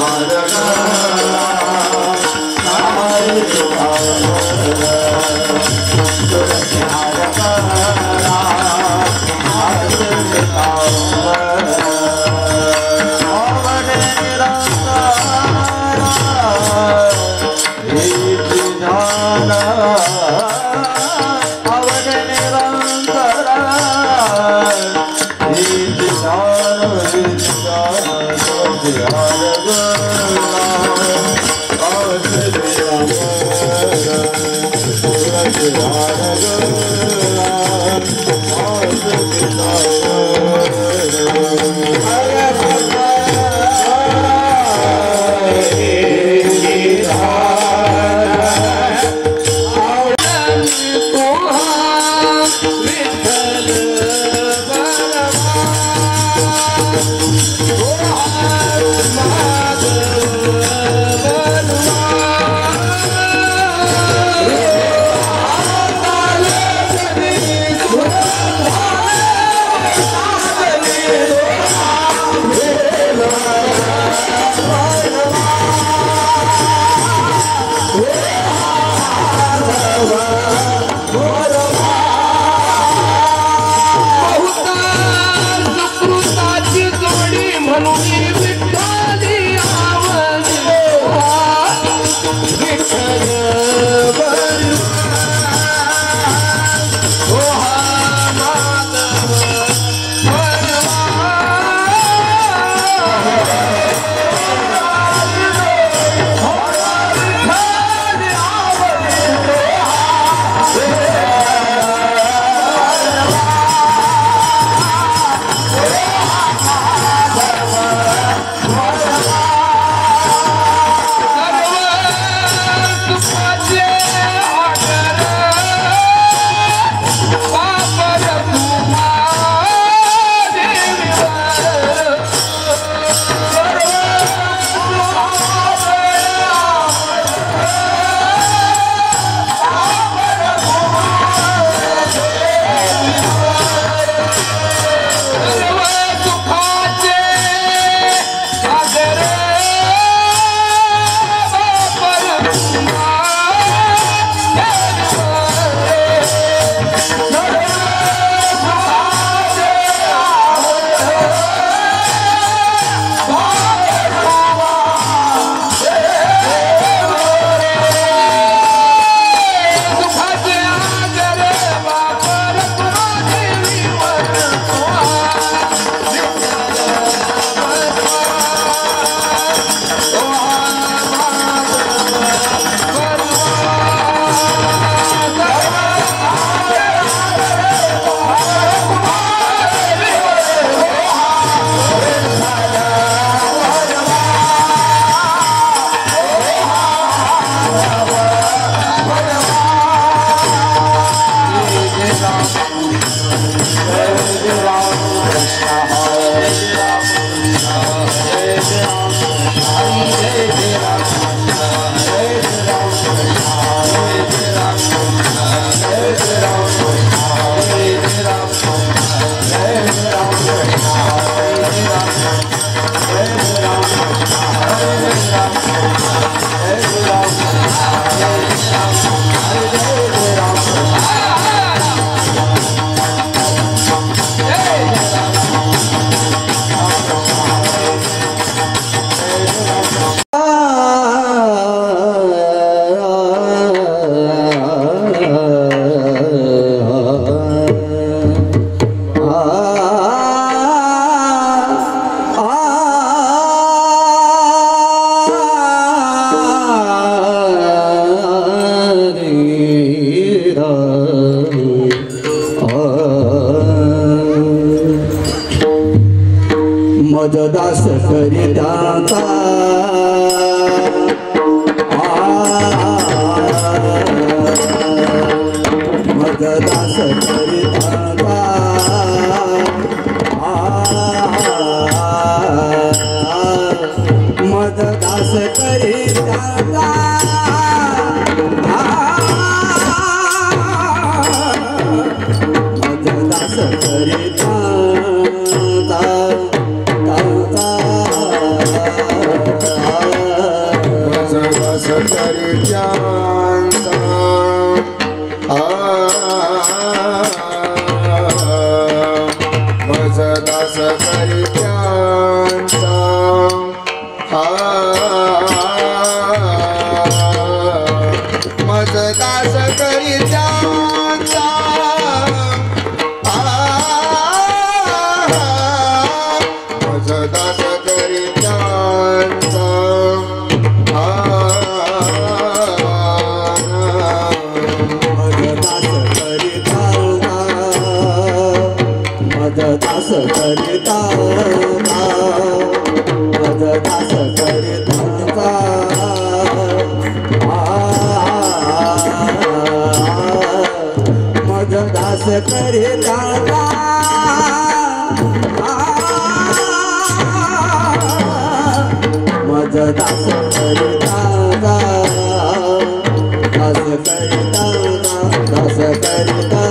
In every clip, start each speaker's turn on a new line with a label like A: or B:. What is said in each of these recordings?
A: Hare मजदास करिता मजदास करिता मजदास करिता मजदास करिता
B: मजदास करित्यांचा मजदास करित्यांचा मजदास करित्यांचा
A: मजदास करिता मजदास करिता मजदास करिता मजदास करिता दास करिता दास करिता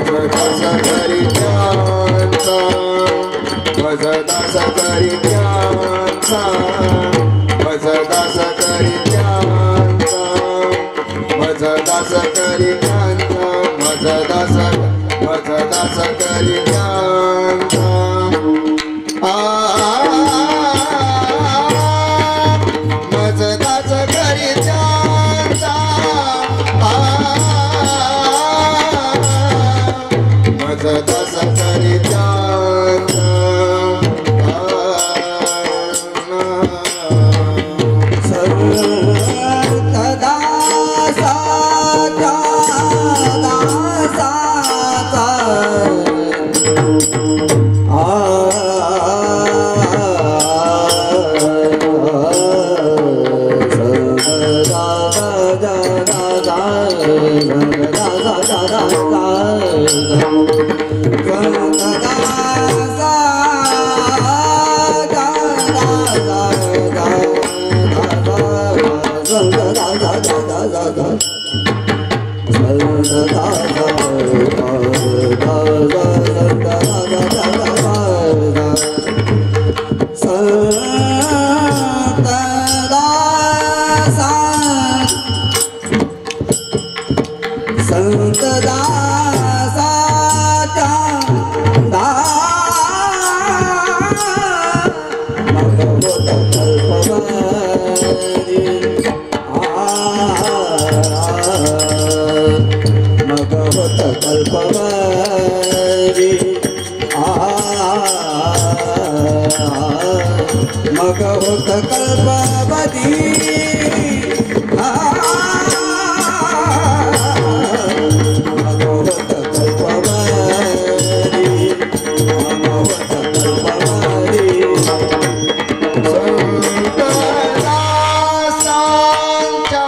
B: मजदास करित्यांचा मजदास करित्यांचा मजदास करित्यांचा मजदास करित्यांचा मजदास मजदास करित्यांचा मजदास करित्यांचा मजदास करित्यांचा
A: मग होत कल्पवती मग होत कल्पवती मग होत कल्पवती
B: संतदासांच्या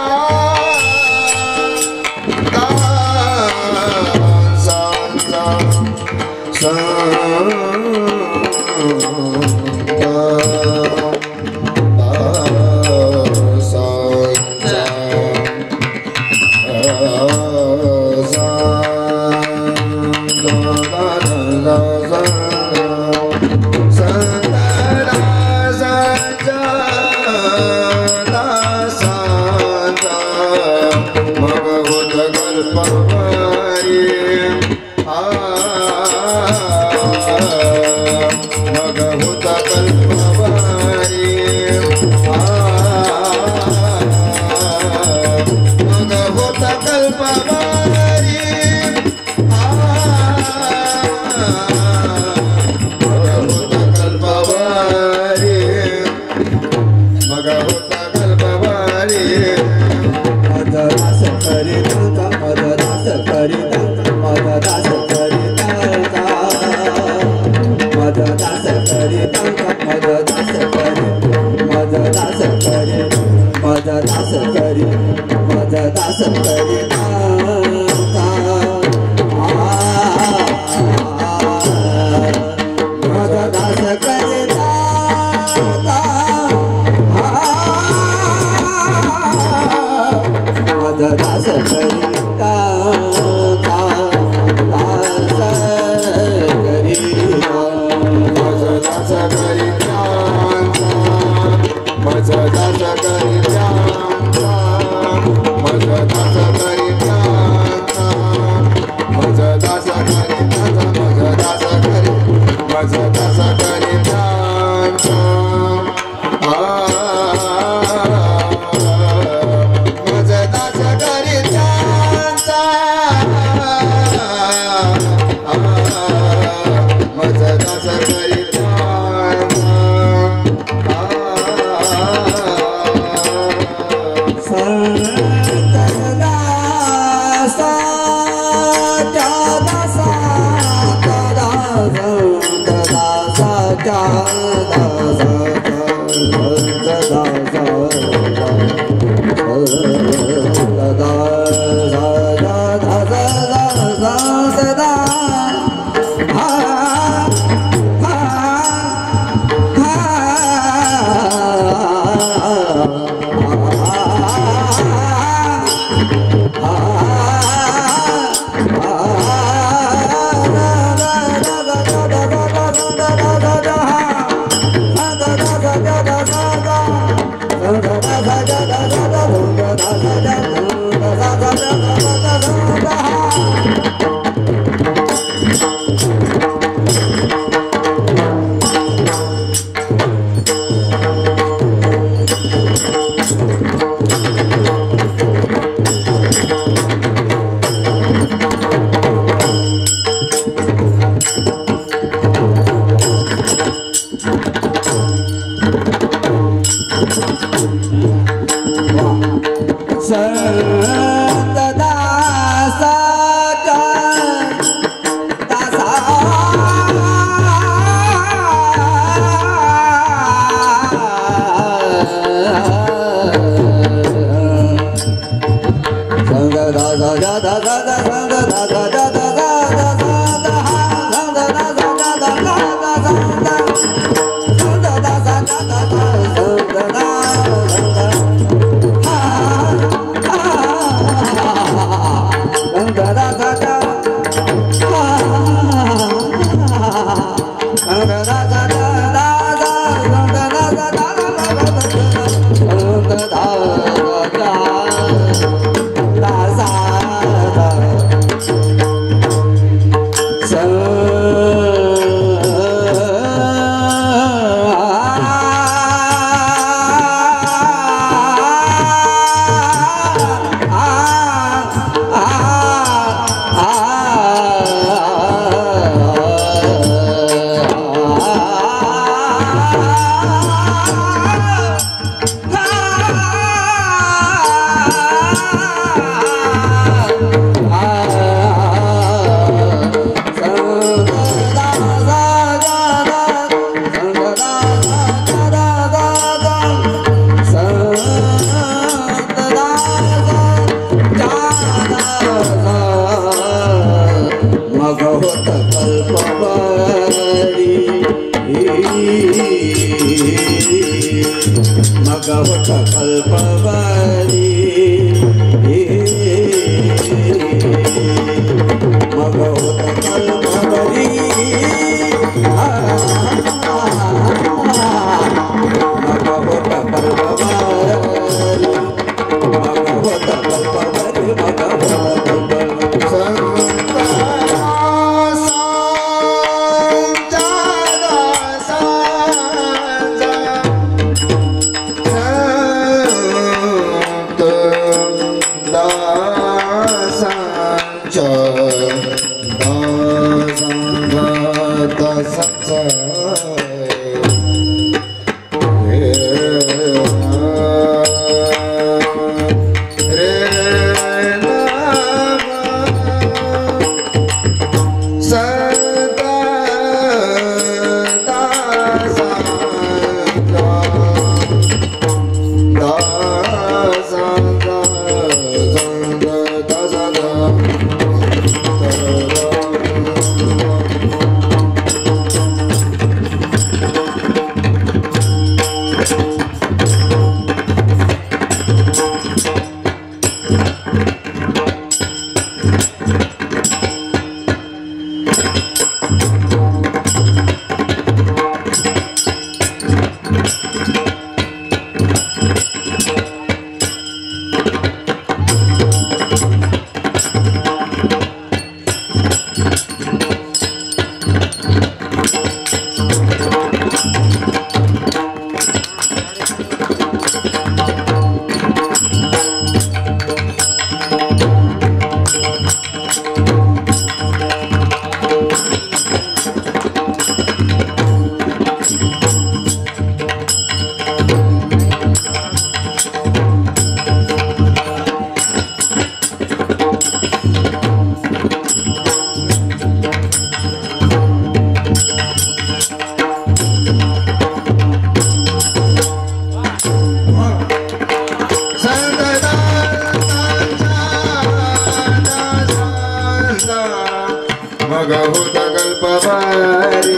B: मग होत कल्पवारी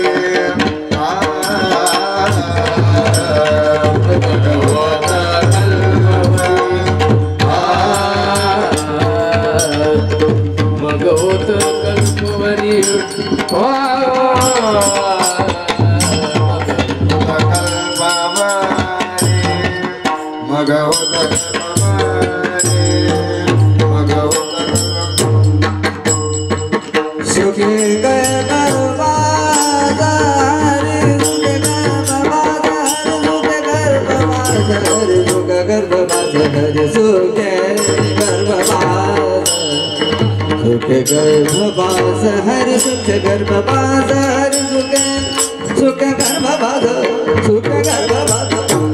A: मग होत कल्पवरी
B: मग होत
A: सुखे गर्भवास हरि सुख गर्भवास हरि सुख गर्भवास सुख गर्भवास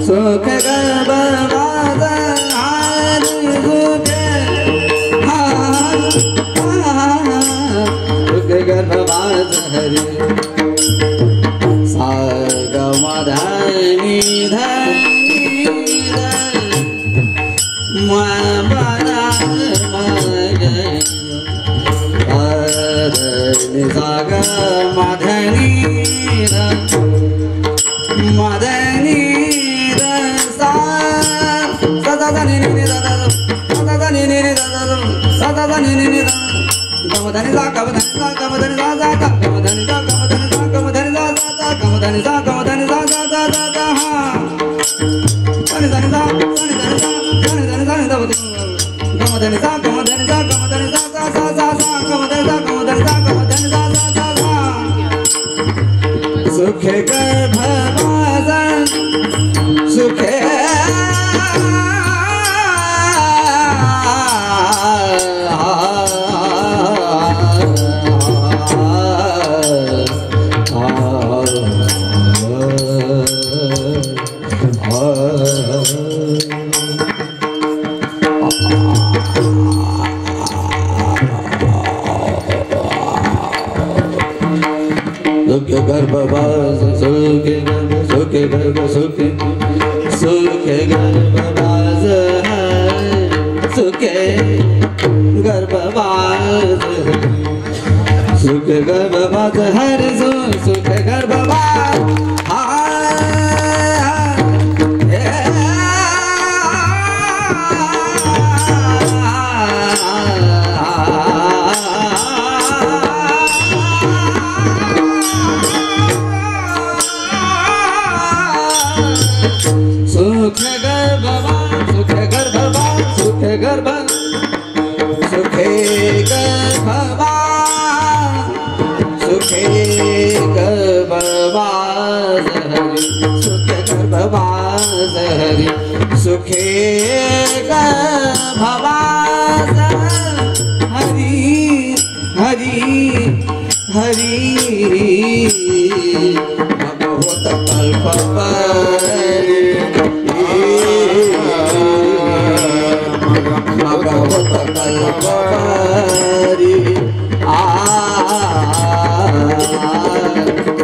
A: सुख गर्भवास हरि सुख गर्भवास हरि सा गमधनि धनि साग मधनी मधनी सदा धनी कमधनी सा कमधनी सा कमधनी सा सा कमधनी सा कमधनी सा कमधनी सा सा कमधनी सा कमधनी सा सा सा सा हा धनी धनी सा धनी धनी सा धनी धनी सा कमधनी सा कमधनी सा कमधनी सा सा सा सा सा कमधनी सा कमधनी सा कमधनी सा सा सा सा सुखे गर्भवास सुखे सुखे गर्भवास सुखे गर्भ सुखे सुखे गर्भवास सुखे गर्भवास सुखे गर्भवास हरि सुखे गर्भवास सुखे गर्भवास सुखे गर्भवास सुखे गर्भ सुखे गर्भवास सुखे गर्भवास हरि सुखे गर्भवास हरि सुखे गर्भवास हरि हरि हरि भगवत कल्पवरी भगवत कल्पवरी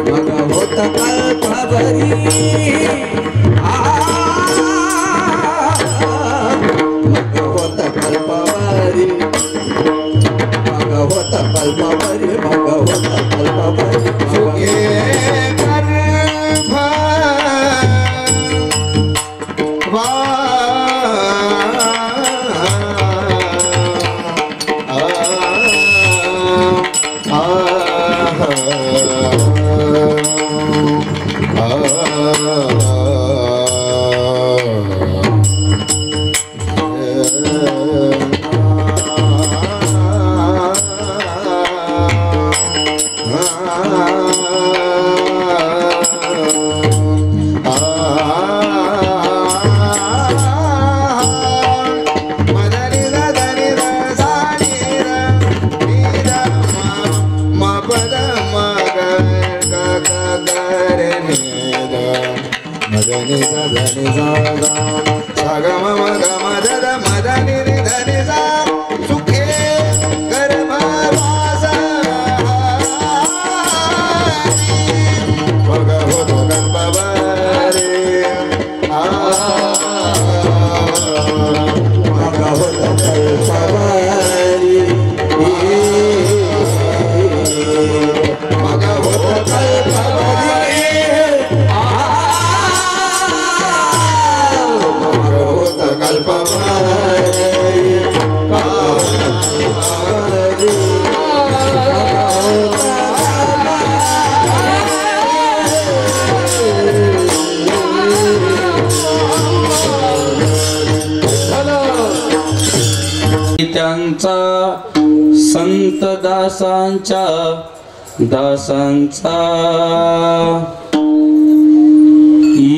A: भगवत कल्पवरी भगवत कल्पवरी भगवत कल्पवरी भगवत कल्पवरी
B: सुखे मदनि सा धनि सा सा ग म ग म ध ध म ध नि रि ध नि सा सुखे गर्भवास भगवत कल्पवरी भगवत कल्पवरी
C: दासांचा संत दासांच्या दासांचा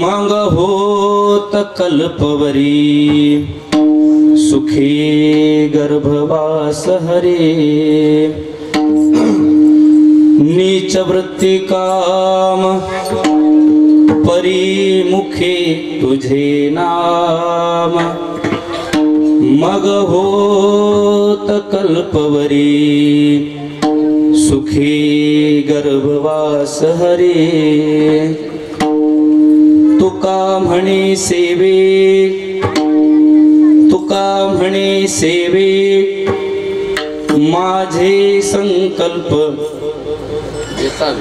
C: मग होत कल्पवरी सुखी गर्भवास हरे नीच वृत्ती काम परिमुखे तुझे नाम मग होत कल्पवरी सुखी गर्भवास हरे तुका म्हणे सेवे माझे संकल्प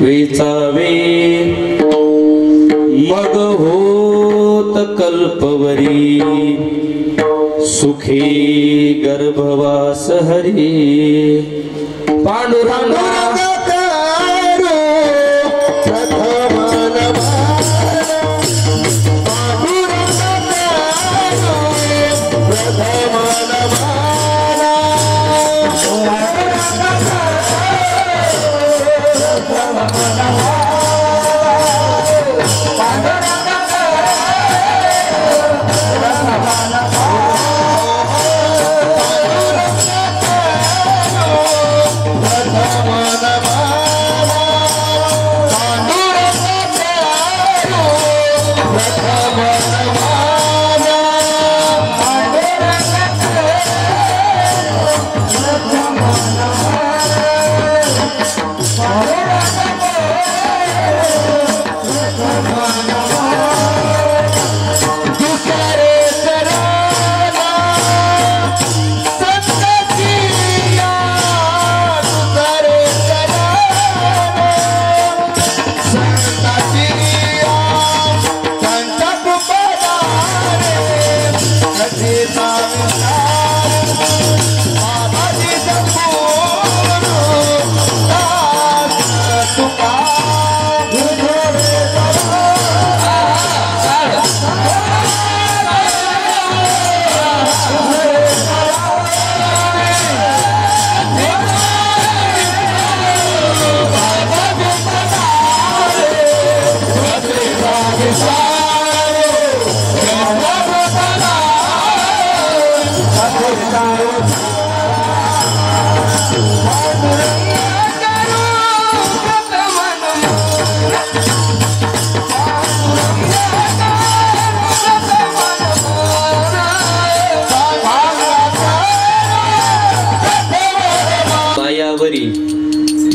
C: वेचावे मग होत कल्पवरी सुखी गर्भवास हरी पांडुरंगा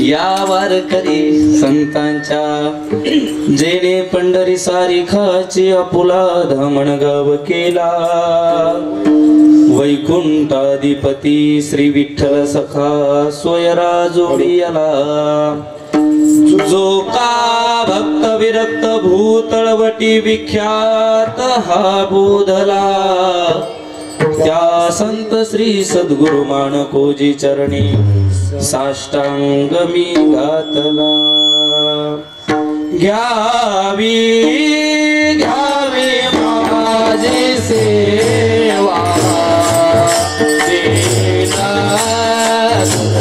C: या वारकरी संतांच्या जेणे पंढरी सारिखाची आपुला धामण गाव केला वैकुंठाधिपती श्री विठ्ठल सखा सोयरा जोडियाला जो का भक्त विरक्त भूतळवटी विख्यात हा बोधला त्या संत श्री सद्गुरु माणकोजी चरणी साष्टांग मी घातला घ्यावी घ्यावी माझी सेवा देना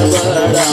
C: बडा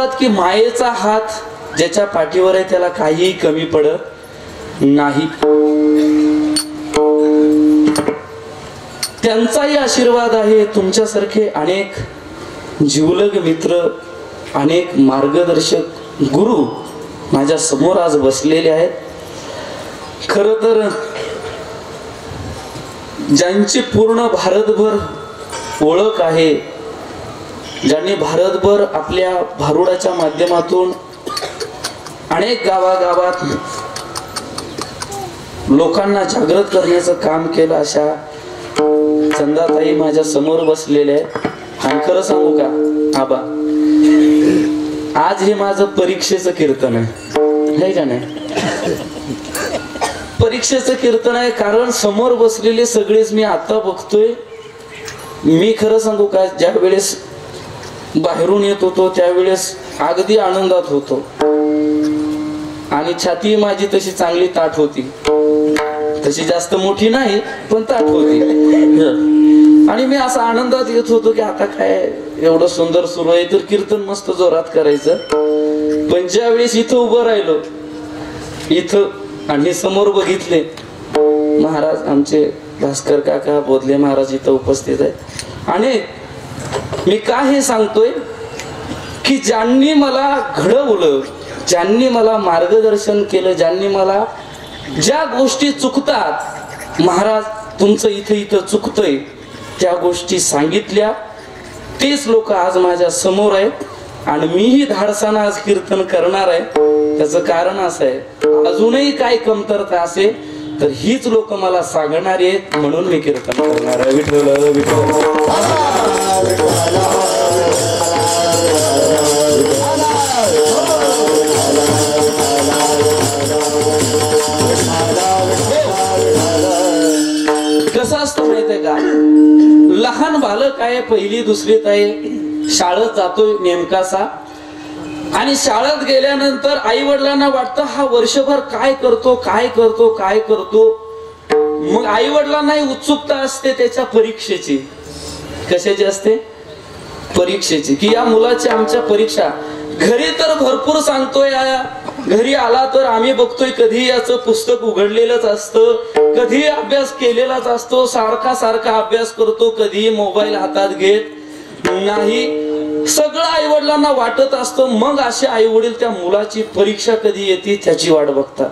C: म्हणतात की मायेचा हात ज्याच्या पाठीवर आहे त्याला काहीही कमी पडत नाही. त्यांचाही आशीर्वाद आहे. तुमच्यासारखे अनेक जिवलग मित्र, अनेक मार्गदर्शक गुरु माझ्या समोर आज बसलेले आहेत. खरं तर ज्यांची पूर्ण भारतभर ओळख आहे, ज्यांनी भारतभर आपल्या भारुडाच्या माध्यमातून अनेक गावागावात लोकांना जागृत करण्याचं काम केलं, अशा चंदाताई माझ्या समोर बसलेले आहेत. आणि खरं सांगू का आबा, आज हे माझं परीक्षेचं कीर्तन आहे का नाही? परीक्षेचं कीर्तन आहे, कारण समोर बसलेले सगळेच मी आता बघतोय. मी खरं सांगू का, ज्या वेळेस बाहेरून येत होतो त्यावेळेस अगदी आनंदात होतो आणि छाती माझी तशी चांगली ताठ होती. तशी जास्त मोठी नाही पण ताठ होती. आणि मी असा आनंदात येत होतो की आता काय एवढं सुंदर सुरू आहे तर कीर्तन मस्त जोरात करायचं. पण ज्या वेळेस इथं उभं राहिलो इथं आणि समोर बघितले महाराज आमचे भास्कर काका बोधले महाराज इथं उपस्थित आहेत. आणि मी का हे सांगतोय की ज्यांनी मला घडवलं, ज्यांनी मला मार्गदर्शन केलं, ज्यांनी मला ज्या गोष्टी चुकतात महाराज तुमचं इथं इथं चुकतंय त्या गोष्टी सांगितल्या, तेच लोक आज माझ्या समोर आहेत. आणि मीही धाडसानं आज कीर्तन करणार आहे. त्याचं कारण असं आहे, अजूनही काय कमतरता असेल तर हीच लोक मला सांगणारी आहेत, म्हणून मी कीर्तन करणार आहे. विठ्ठल विठ्ठल. कसं असतं माहितीये का, लहान बालक आहे, पहिली दुसरीत आहे, शाळेत जातोय नेमकासा. आणि शाळेत गेल्यानंतर आई वडिलांना वाटतं हा वर्षभर काय करतो काय करतो काय करतो. मग आई वडिलांनाही उत्सुकता असते त्याच्या परीक्षेची. कशाची असते? परीक्षेची. की या मुलाची आमच्या परीक्षा. घरी तर भरपूर सांगतोय, घरी आला तर आम्ही बघतोय कधी याचं पुस्तक उघडलेलंच असतं, कधी अभ्यास केलेलाच असतो, सारखा सारखा अभ्यास करतो, कधी मोबाईल हातात घेत नाही. सगळं आई वडिलांना वाटत असतं. मग असे आई वडील त्या मुलाची परीक्षा कधी येते त्याची वाट बघतात.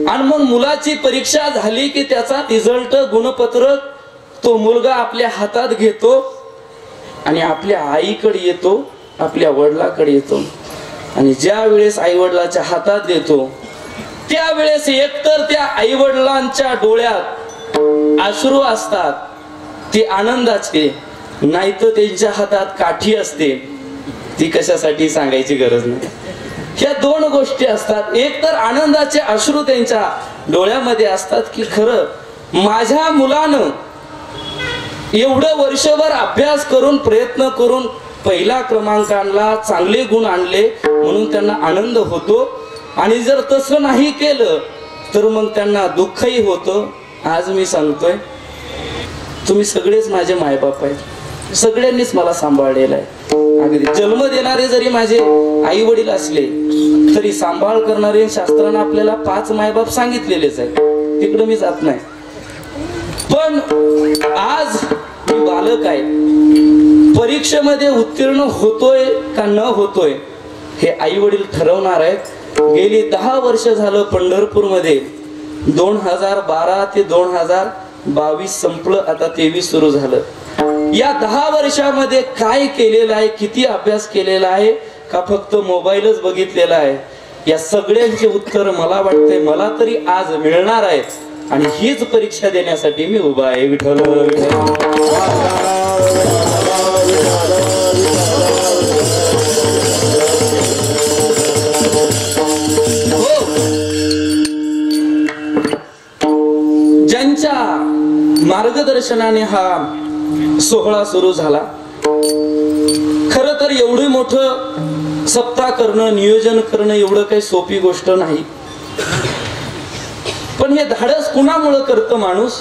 C: आणि मग मुलाची परीक्षा झाली की त्याचा रिझल्ट गुणपत्रक तो मुलगा आपल्या हातात घेतो आणि आपल्या आईकडे येतो, आपल्या वडिलाकडे येतो. आणि ज्या वेळेस आई वडिलाच्या हातात देतो त्यावेळेस एकतर त्या आई वडिलांच्या डोळ्यात अश्रू असतात ते आनंदाचे, नाहीतर त्यांच्या हातात काठी असते ती कशासाठी सांगायची गरज नाही. ह्या दोन गोष्टी असतात. एक तर आनंदाचे अश्रू त्यांच्या डोळ्यामध्ये असतात की खरं माझ्या मुलानं एवढं वर्षभर अभ्यास करून प्रयत्न करून पहिला क्रमांक आणला, चांगले गुण आणले, म्हणून त्यांना आनंद होतो. आणि जर तसं नाही केलं तर मग त्यांना दुःखही होतं. आज मी सांगतोय तुम्ही सगळेच माझे मायबाप आहेत, सगळ्यांनीच मला सांभाळलेलं आहे. अगदी जन्म देणारे जरी माझे आई वडील असले तरी सांभाळ करणारे शास्त्रानं आपल्याला 5 मायबाप सांगितलेलेच आहे, तिकडे मी जात नाही. पण आज मी बालक आहे, परीक्षेमध्ये उत्तीर्ण होतोय का न होतोय हे आई वडील ठरवणार आहेत. गेली 10 वर्ष झालं पंढरपूरमध्ये 2012 ते 2022 संपलं, आता 23 सुरू झालं. या 10 वर्षामध्ये काय केलेलं आहे, किती अभ्यास केलेला आहे का फक्त मोबाईलच बघितलेला आहे, या सगळ्यांचे उत्तर मला वाटतंय मला तरी आज मिळणार आहेत. आणि हीच परीक्षा देण्यासाठी मी उभा आहे. विठ्ठल ज्यांच्या मार्गदर्शनाने हा सोहळा सुरू झाला. खर तर एवढं मोठं सप्ताह करणं, नियोजन करणं एवढं काही सोपी गोष्ट नाही. पण हे धाडस कुणामुळे करतं माणूस,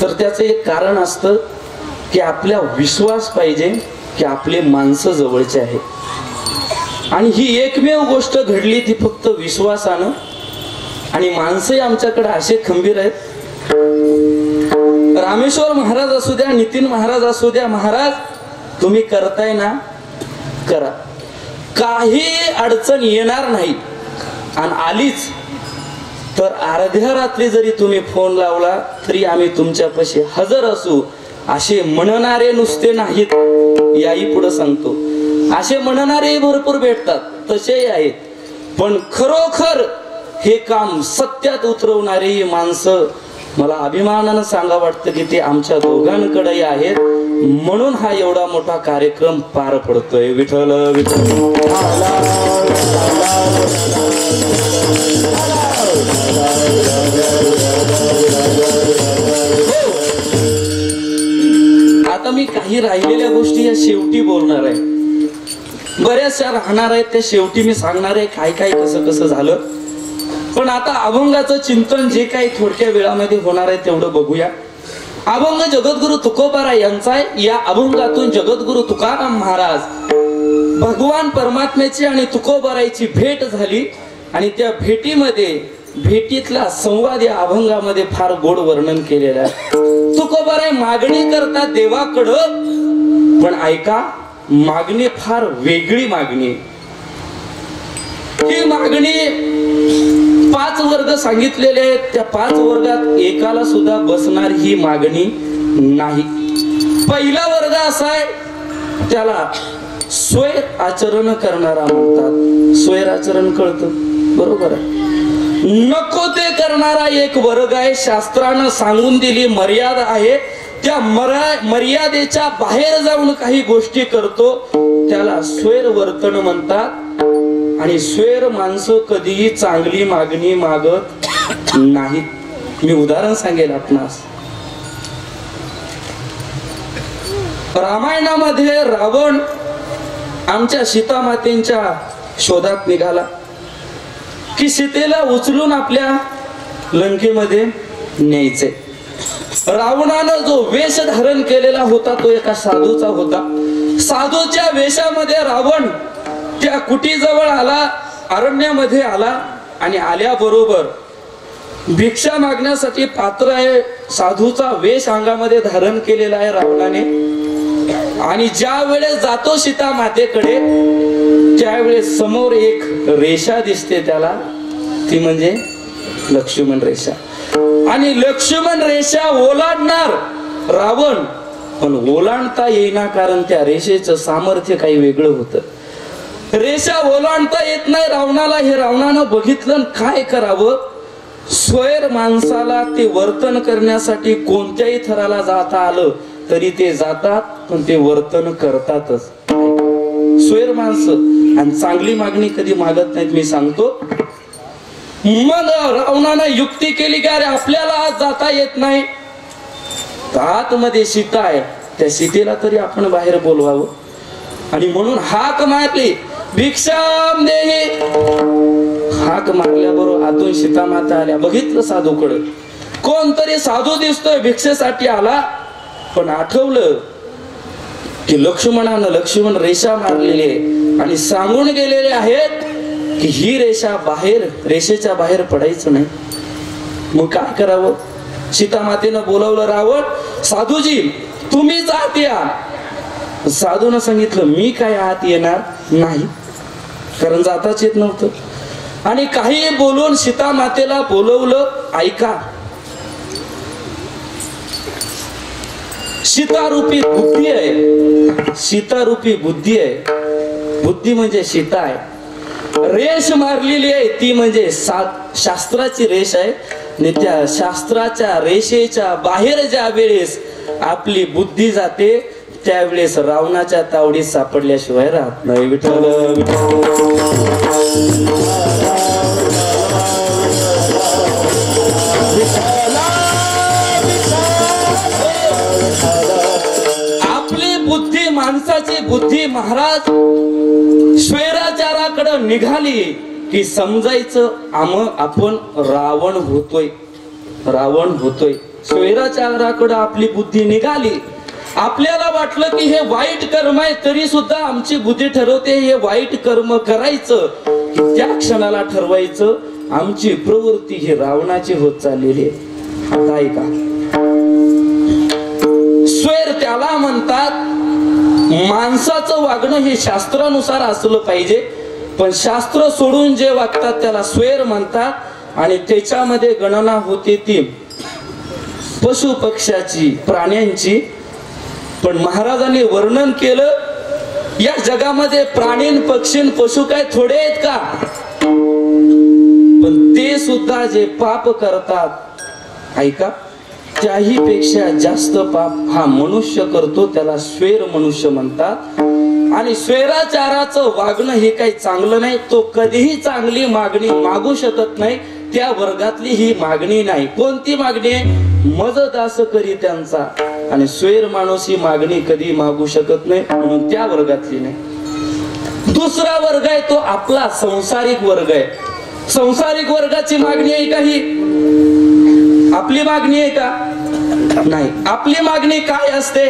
C: तर त्याचं एक कारण असतं की आपल्या विश्वास पाहिजे की आपले माणसं जवळचे आहेत. आणि ही एकमेव गोष्ट घडली ती फक्त विश्वासानं. आणि माणसंही आमच्याकडे असे खंबीर आहेत. रामेश्वर महाराज असू द्या, नितीन महाराज असू द्या, महाराज तुम्ही करताय ना, करा, काही अडचण येणार नाही. आणि आलीच तर अर्ध्या रात्री जरी तुम्ही फोन लावला तरी आम्ही तुमच्यापाशी हजर असू, असे म्हणणारे नुसते नाहीत. याही पुढे सांगतो, असे म्हणणारे भरपूर भेटतात, तसेही आहेत. पण खरोखर हे काम सत्यात उतरवणारी माणसं मला अभिमानानं सांगा वाटतं की ते आमच्या दोघांकडेही आहेत. म्हणून हा एवढा मोठा कार्यक्रम पार पडतोय. विठ्ठल विठ्ठल. आता मी काही राहिलेल्या गोष्टी या शेवटी बोलणार आहे. बऱ्याचशा राहणार आहेत त्या शेवटी मी सांगणार आहे काय काय कसं कसं झालं. पण आता अभंगाचं चिंतन जे काही थोडक्या वेळामध्ये होणार आहे तेवढं बघूया. अभंग जगद्गुरु तुकोबाराय यांचा आहे. या अभंगातून जगद्गुरु तुकाराम महाराज भगवान परमात्म्याची आणि तुकोबारायची भेट झाली. आणि त्या भेटीतला संवाद या अभंगामध्ये फार गोड वर्णन केलेलं आहे. तुकोबाराय मागणी करतात देवाकडं, पण ऐका, मागणी फार वेगळी मागणी. ही मागणी 5 वर्ग सांगितलेले आहेत. त्या 5 वर्गात एकाला सुद्धा बसणार ही मागणी नाही. पहिला वर्ग असा आहे, त्याला स्वैर आचरण करणारा म्हणतात. स्वैर आचरण कळतं, बरोबर आहे. नको ते करणारा एक वर्ग आहे. शास्त्रानं सांगून दिली मर्यादा आहे, त्या मर्यादेच्या बाहेर जाऊन काही गोष्टी करतो त्याला स्वैर वर्तन म्हणतात. आणि स्वैर माणसं कधीही चांगली मागणी मागत नाहीत. मी उदाहरण सांगेल आपणास. रामायणामध्ये रावण आमच्या सीतामातेच्या शोधात निघाला की सीतेला उचलून आपल्या लंकेमध्ये न्यायचे. रावणानं जो वेश धारण केलेला होता तो एका साधूचा होता. साधूच्या वेशामध्ये रावण त्या कुटीजवळ आला, अरण्यामध्ये आला. आणि आल्याबरोबर भिक्षा मागण्यासाठी पात्र आहे. साधूचा वेश अंगामध्ये धारण केलेला आहे रावणाने. आणि ज्या वेळेस जातो सीता मातेकडे त्यावेळेस समोर एक रेषा दिसते त्याला, ती म्हणजे लक्ष्मण रेषा. आणि लक्ष्मण रेषा ओलांडणार रावण, पण ओलांडता येईना, कारण त्या रेषेचं सामर्थ्य काही वेगळं होतं. रेषा ओलांडता येत नाही रावणाला. हे रावणानं बघितलं, काय करावं. स्वैर माणसाला ते वर्तन करण्यासाठी कोणत्याही थराला जाता आलं तरी ते जातात, पण ते वर्तन करतातच. स्वैर माणसं आणि चांगली मागणी कधी मागत नाहीत, मी सांगतो. मग रावणानं युक्ती केली की अरे आपल्याला आज जाता येत नाही, आतमध्ये सीता आहे, त्या सीतेला तरी आपण बाहेर बोलवावं. आणि म्हणून हाक मारली, भिक्षाम देही. हाक मारल्याबरोबर आतून सीता माता आल्या. बघितलं साधूकडे, कोणतरी साधू दिसतोय, भिक्षेसाठी आला. पण आठवलं की लक्ष्मण रेषा मारलेली आहे आणि सांगून गेलेले आहेत की ही रेषेच्या बाहेर पडायचं नाही. मग काय करावं. सीता मातेनं बोलावलं, रावण साधूजी तुम्ही जात या. साधूनं सांगितलं मी काय आत येणार नाही, कारण जाताच येत नव्हतं. आणि काही बोलून सीता मातेला बोलवलं. ऐका, सीतारूपी बुद्धी आहे, सीतारूपी बुद्धी आहे. बुद्धी म्हणजे सीता आहे. रेष मारलेली आहे ती म्हणजे शास्त्राची रेष आहे. आणि त्या शास्त्राच्या रेषेच्या बाहेर ज्या वेळेस आपली बुद्धी जाते त्यावेळेस रावणाच्या तावडीत सापडल्याशिवाय राहत नाही. विठ्ठल आपली बुद्धी, माणसाची बुद्धी महाराज स्वैराचाराकडे निघाली की समजायचं आपण रावण होतोय. स्वैराचाराकडे आपली बुद्धी निघाली आपल्याला वाटलं की हे वाईट कर्म आहे, तरी सुद्धा आमची बुद्धी ठरवते हे वाईट कर्म करायचं की त्या क्षणाला ठरवायचं. आमची प्रवृत्ती ही रावणाची होत चाललेली आहे. आता ऐका, स्वैर त्याला म्हणतात. माणसाचं वागणं हे शास्त्रानुसार असलं पाहिजे, पण शास्त्र सोडून जे वागतात त्याला स्वैर म्हणतात. आणि त्याच्यामध्ये गणना होते ती पशु पक्ष्याची, प्राण्यांची. पण महाराजांनी वर्णन केलं, या जगामध्ये प्राणी, पक्षी, पशु काय थोडे आहेत का? पण ते सुद्धा जे पाप करतात, ऐका, त्याही पेक्षा जास्त पाप हा मनुष्य करतो. त्याला स्वैर मनुष्य म्हणतात. आणि स्वैराचाराचं वागणं हे काही चांगलं नाही. तो कधीही चांगली मागणी मागू शकत नाही. त्या वर्गातली ही मागणी नाही. कोणती मागणी आहे? मज दास करी त्यांचा. आणि स्वैर माणूस ही मागणी कधी मागू शकत नाही, म्हणून त्या वर्गातली नाही. दुसरा वर्ग आहे तो आपला संसारिक वर्ग आहे. संसारिक वर्गाची मागणी आहे का ही? आपली मागणी आहे का? नाही. आपली मागणी काय असते?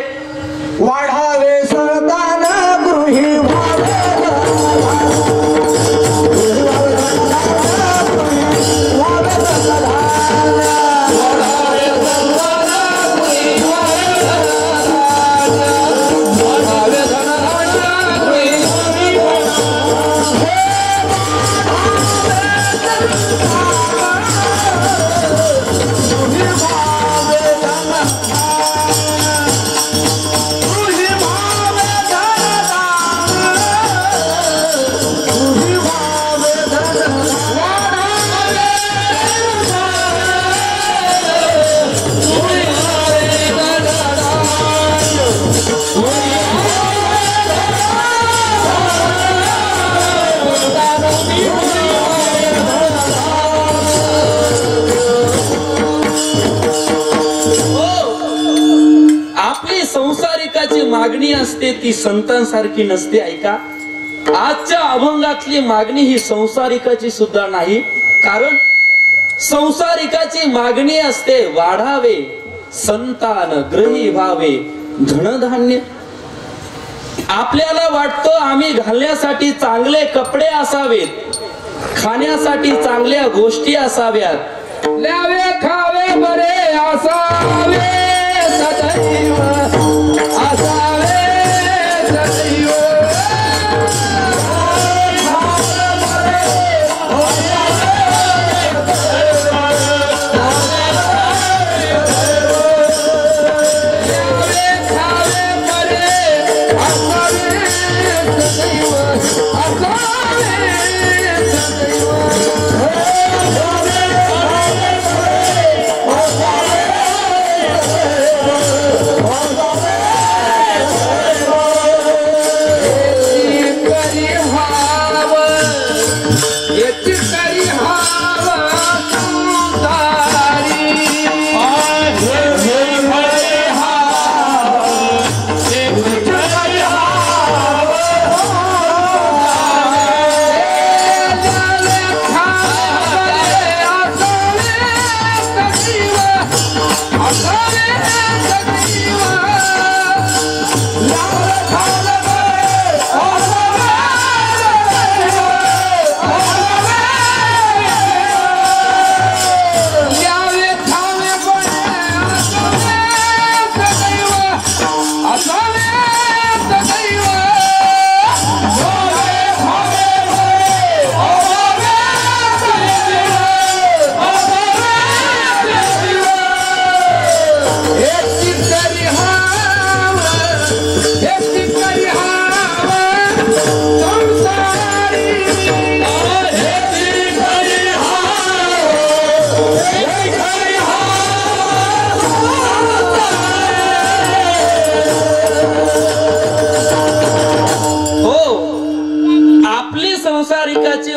A: वाढावे संतान गृही भावे
C: मागणी असते ती संतांसारखी नसते. ऐका, आजच्या अभंगातली मागणी ही संसारिकाची सुद्धा नाही. कारण संसारिकाची मागणी असते वाढावे संतान ग्रही व्हावे धनधान्य. आपल्याला वाटतं आम्ही घालण्यासाठी चांगले कपडे असावेत, खाण्यासाठी चांगल्या गोष्टी असाव्यात, ल्यावे खावे बरे असावे सदैव असावे सदैव.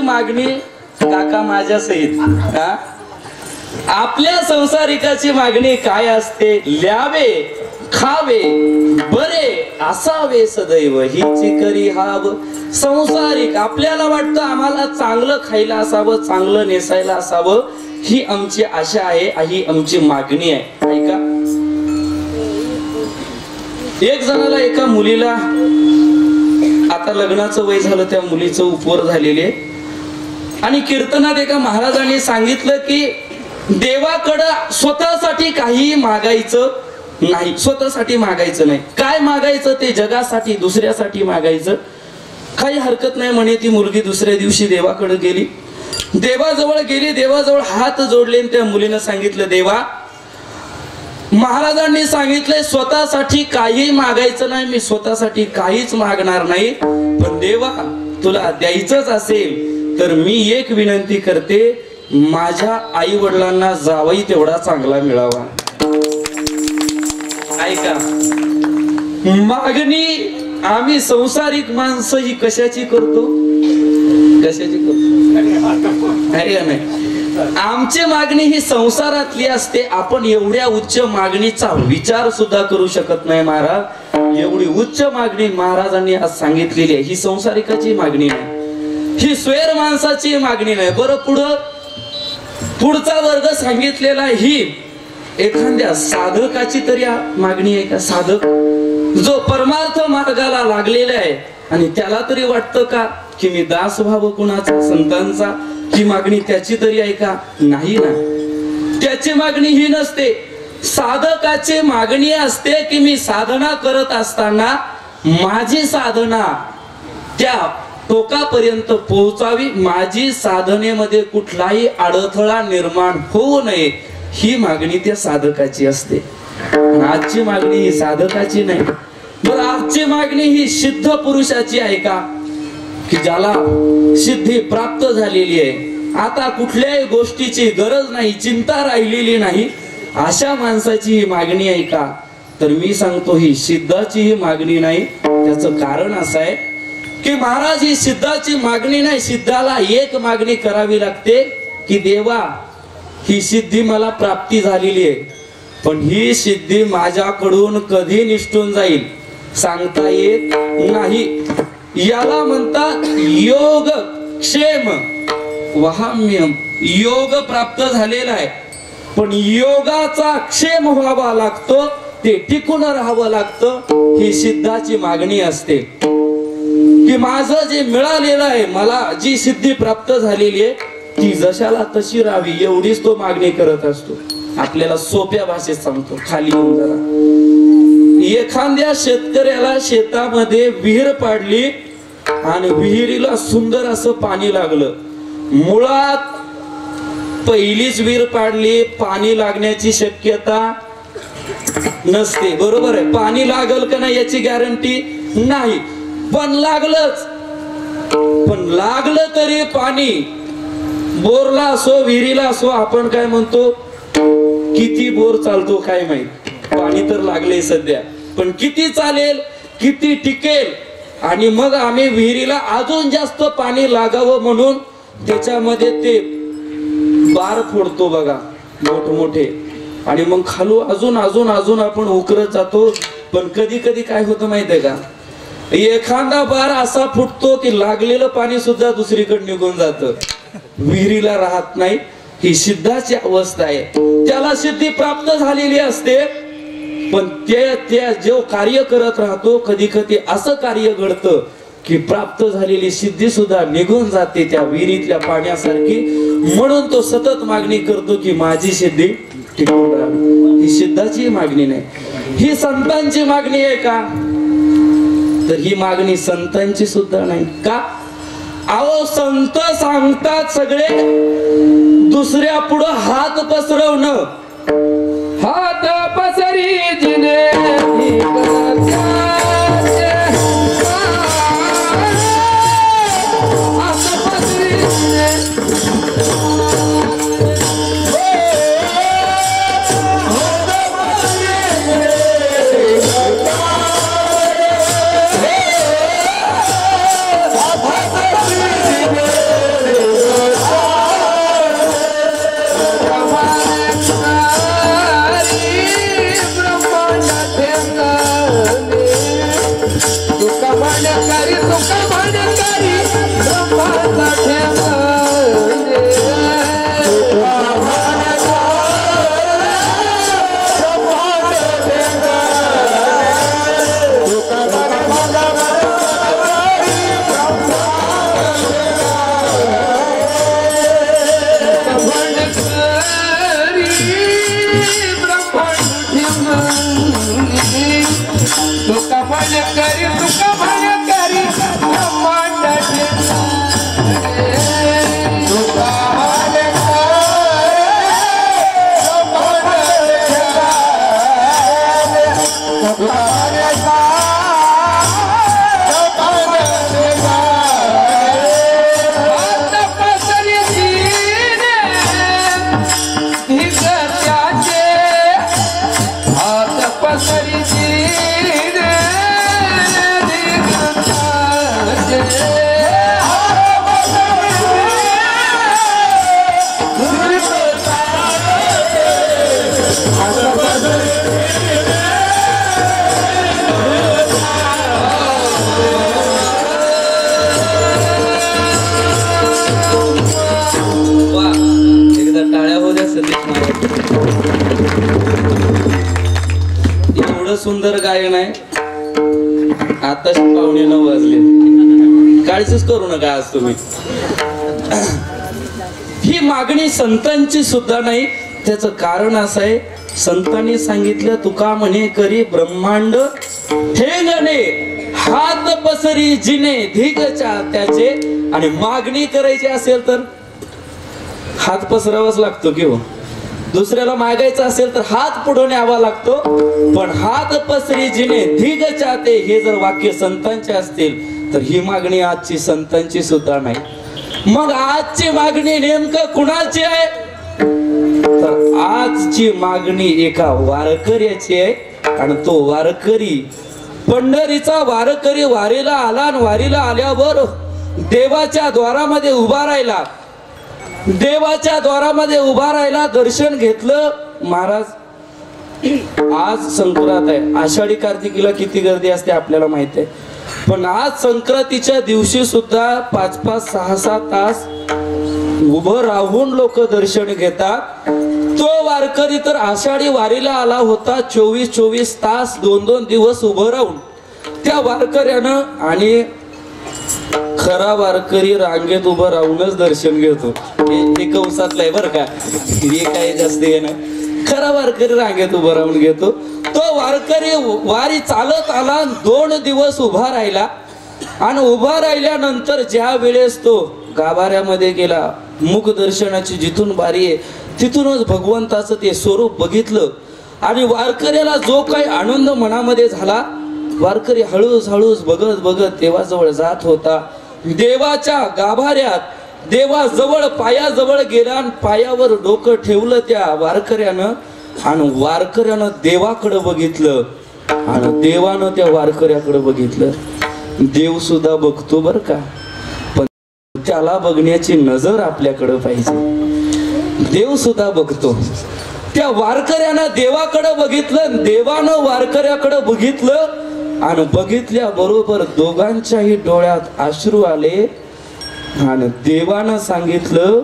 C: मागणी काका माझ्या सहित आपल्या संसारिकाची मागणी काय असते? ल्यावे खावे बरे असावे सदैव हिची करी हाव. संसारिक आपल्याला वाटतं आम्हाला चांगलं खायला असावं, चांगलं नेसायला असावं, ही आमची आशा आहे, ही आमची मागणी आहे. ऐका, एक जणाला एका मुलीला आता लग्नाचं वय झालं, त्या मुलीचं उपवर झालेले आणि कीर्तनात एका महाराजांनी सांगितलं की देवाकडं स्वतःसाठी काही मागायचं नाही, स्वतःसाठी मागायचं नाही. काय मागायचं ते जगासाठी, दुसऱ्यासाठी मागायचं. काही हरकत नाही म्हणे. ती मुलगी दुसऱ्या दिवशी देवाकडे गेली, देवाजवळ गेली, देवाजवळ हात जोडले आणि त्या मुलीनं सांगितलं, देवा महाराजांनी सांगितलंय स्वतःसाठी काही मागायचं नाही, मी स्वतःसाठी काहीच मागणार नाही, पण देवा तुला द्यायचंच असेल तर मी एक विनंती करते, माझ्या आई वडिलांना जावई तेवढा चांगला मिळावा. ऐका, मागणी आम्ही संसारिक माणसं ही कशाची करतो, कशाची करतो आहे का नाही. आमची मागणी ही संसारातली असते. आपण एवढ्या उच्च मागणीचा विचार सुद्धा करू शकत नाही महाराज. एवढी उच्च मागणी महाराजांनी आज सांगितलेली आहे. ही संसारिकाची मागणी नाही, ही स्वैर माणसाची मागणी नाही. बरं पुढचा वर्ग सांगितलेला ही एखाद्या साधकाची तरी मागणी आहे का. साधक जो परमार्थ मार्गाला लागलेला आहे आणि त्याला तरी वाटतं का की मी दास व्हावं कुणाचा, संतांचा, ही मागणी त्याची तरी आहे का. नाही ना, त्याची मागणी ही नसते. साधकाची मागणी असते की मी साधना करत असताना माझी साधना त्या टोकापर्यंत पोहोचावी, माझी साधनेमध्ये कुठलाही अडथळा निर्माण होऊ नये, ही मागणी त्या साधकाची असते. आजची मागणी ही साधकाची नाही. बरं, आजची मागणी ही सिद्ध पुरुषाची आहे का, की ज्याला सिद्धी प्राप्त झालेली आहे, आता कुठल्याही गोष्टीची गरज नाही, चिंता राहिलेली नाही, अशा माणसाची ही मागणी आहे का. तर मी सांगतो ही सिद्धाची ही मागणी नाही. त्याचं कारण असं आहे की महाराज ही सिद्धाची मागणी नाही. सिद्धाला एक मागणी करावी लागते की देवा ही सिद्धी मला प्राप्ती झालेली आहे, पण ही सिद्धी माझ्याकडून कधी निष्ठून जाईल सांगता येत नाही. याला म्हणतात योग क्षेम वहाम्यम. योग प्राप्त झालेला आहे, पण योगाचा क्षेम व्हावा लागतो, ते टिकून राहावं लागतं. ही सिद्धाची मागणी असते की माझं जे मिळालेलं आहे, मला जी सिद्धी प्राप्त झालेली आहे ती जशाला तशी राहावी, एवढीच तो मागणी करत असतो. आपल्याला सोप्या भाषेत सांगतो, खाली येऊन जरा. एखाद्या शेतकऱ्याला शेतामध्ये विहीर पाडली आणि विहिरीला सुंदर असं पाणी लागलं. मुळात पहिलीच विहीर पाडली, पाणी लागण्याची शक्यता नसते, बरोबर आहे. पाणी लागल का नाही याची गॅरंटी नाही, पण लागलंच. पण लागलं तरी पाणी, बोरला असो विहिरीला असो, आपण काय म्हणतो किती बोर चालतो काय माहित, पाणी तर लागले सध्या, पण किती चालेल, किती टिकेल. आणि मग आम्ही विहिरीला अजून जास्त पाणी लागावं म्हणून त्याच्यामध्ये ते बार फोडतो बघा मोठमोठे, आणि मग खालू अजून अजून अजून आपण उकरत जातो. पण कधी कधी काय होतं माहितीये का, एखादा बार असा फुटतो की लागलेलं पाणी सुद्धा दुसरीकडे निघून जातं, विहिरीला राहत नाही. ही सिद्धाची अवस्था आहे. त्याला सिद्धी प्राप्त झालेली असते, पण त्या जो कार्य करत राहतो, कधी कधी असं कार्य घडतं की प्राप्त झालेली सिद्धी सुद्धा निघून जाते त्या विहिरीतल्या पाण्यासारखी. म्हणून तो सतत मागणी करतो की माझी सिद्धी टिकून राहावी. ही सिद्धाची मागणी नाही, ही संतांची मागणी आहे का, तर ही मागणी संतांची सुद्धा नाही. का, अहो संत सांगतात सगळे दुसऱ्या पुढं हात पसरवणं. हात पसरी जिने
D: Hare
C: वा, एकदा टाळ्या होऊ द्या सतीश महाराज. एवढं सुंदर गायन आहे. आताच 8:45 वाजले. काळजीच करू नका आज तुम्ही. ही मागणी संतांची सुद्धा नाही. त्याचं कारण असं आहे, संतांनी सांगितलं तुका म्हणे करी ब्रह्मांड ठेंगणे हात पसरी जिने धिगच्या त्याचे. आणि मागणी करायची असेल तर हात पसरावाच लागतो की हो. दुसऱ्याला मागायचं असेल तर हात पुढे न्यावा लागतो. पण हात पसरी जिने धिग चाहते हे जर वाक्य संतांचे असतील तर ही मागणी आजची संतांची सुद्धा नाही. मग आजची मागणी नेमकं कुणाची आहे? तर आजची मागणी एका वारकऱ्याची आहे. आणि तो वारकरी पंढरीचा वारकरी वारीला आला. आणि वारीला आल्यावर देवाच्या द्वारामध्ये उभा राहिला. देवाच्या द्वारामध्ये उभा राहिला, दर्शन घेतलं. महाराज, आज संक्रांत आहे. आषाढी कार्तिकीला किती गर्दी असते आपल्याला माहित आहे. पण आज संक्रांतीच्या दिवशी सुद्धा 5-5, 6-6 तास उभं राहून लोक दर्शन घेतात. तो वारकरी तर आषाढी वारीला आला होता. 24-24 तास 2-2 दिवस उभं राहून त्या वारकऱ्यानं. आणि खरा वारकरी रांगेत उभं राहूनच दर्शन घेतो. हे कंसातलं आहे बरं का, हे काही जास्त हे नाही. खरा वारकरी रांगेत उभं राहून घेतो. तो वारकरी वारी चालत आला, 2 दिवस उभा राहिला. आणि उभा राहिल्यानंतर ज्या वेळेस तो गाभाऱ्यामध्ये गेला, मुख दर्शनाची जिथून बारी आहे तिथूनच भगवंताचं ते स्वरूप बघितलं. आणि वारकऱ्याला जो काही आनंद मनामध्ये झाला, वारकरी हळूच हळूच बघत बघत देवाजवळ जात होता. देवाच्या गाभाऱ्यात देवाजवळ पायाजवळ गेला. आणि पायावर डोकं ठेवलं त्या वारकऱ्यानं. आणि वारकऱ्यानं देवाकडे बघितलं. आणि देवानं त्या वारकऱ्याकडे बघितलं. देव सुद्धा बघतो बर का, पण त्याला बघण्याची नजर आपल्याकडे पाहिजे. देव सुद्धा बघतो. त्या वारकऱ्यानं देवाकडे बघितलं, देवानं वारकऱ्याकडे बघितलं. आणि बघितल्या बरोबर दोघांच्याही डोळ्यात अश्रू आले. आणि देवानं सांगितलं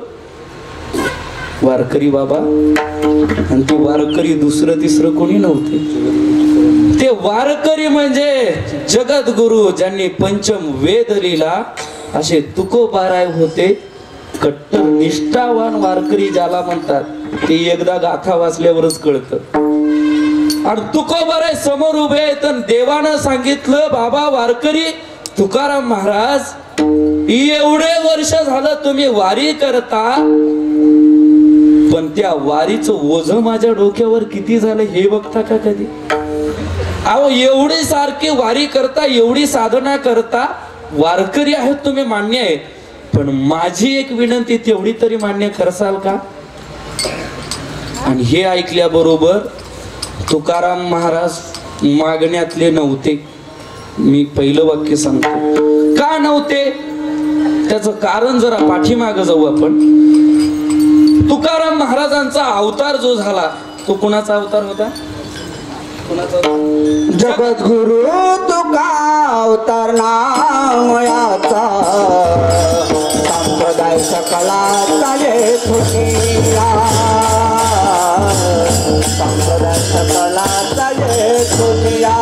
C: वारकरी बाबा. आणि ते वारकरी दुसरं तिसरं कोणी नव्हते. ते वारकरी म्हणजे जगद्गुरु, ज्यांनी पंचम वेद लिहिला असे तुकोबाराय होते. कट्टर निष्ठावान वारकरी ज्याला म्हणतात ते एकदा गाथा वाचल्यावरच कळतं. आणि तुकोबाराय समोर उभे आहेत. देवानं सांगितलं बाबा वारकरी तुकाराम महाराज, एवढे वर्ष झालं तुम्ही वारी करता, पण त्या वारीचं ओझ माझ्या डोक्यावर किती झालं हे बघता का कधी? अहो, एवढी सारखी वारी करता, एवढी साधना करता, वारकरी आहेत तुम्ही, मान्य आहे. पण माझी एक विनंती तेवढी तरी मान्य करसाल का? आणि हे ऐकल्याबरोबर तुकाराम महाराज मागण्यातले नव्हते. मी पहिलं वाक्य सांगतो का नव्हते, त्याचं कारण जरा पाठीमागे जाऊ आपण. तुकाराम महाराजांचा अवतार जो झाला तो कुणाचा अवतार होता?
A: जगद्गुरु तुका अवतार नामयाचा, संप्रदाय सकलाचा येत होतीया, संप्रदाय सकलाचा येत होतीया.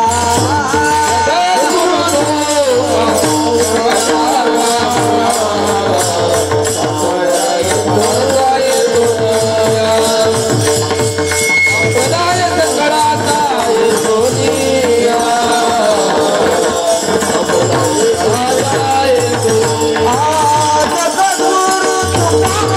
B: जगद्गुरु तुका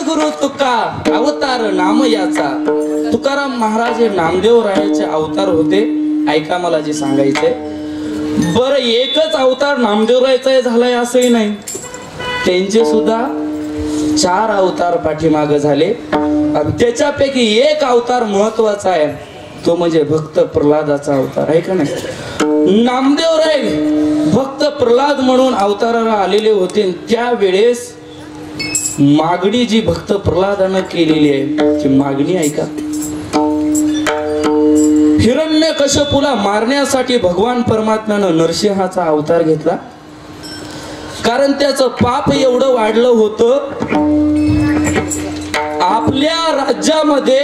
C: सद्गुरु तुका अवतार नाम याचा. तुकाराम महाराज हे नामदेव रायाचे अवतार होते. ऐका मला जे सांगायचंय. बरं एकच अवतार नामदेव रायाचा झालाय असंही नाही, त्यांचे सुद्धा 4 अवतार पाठीमाग झाले. आणि त्याच्यापैकी एक अवतार महत्वाचा आहे, तो म्हणजे भक्त प्रल्हादाचा अवतार आहे का नाही. नामदेव राय भक्त प्रल्हाद म्हणून अवताराला आलेले होते. त्यावेळेस मागणी जी भक्त प्रल्हादानं केलेली आहे ती मागणी ऐका. हिरण्यकश्यपूला मारण्यासाठी भगवान परमात्म्यानं नरसिंहाचा अवतार घेतला. कारण त्याचं पाप एवढं वाढलं होतं. आपल्या राज्यामध्ये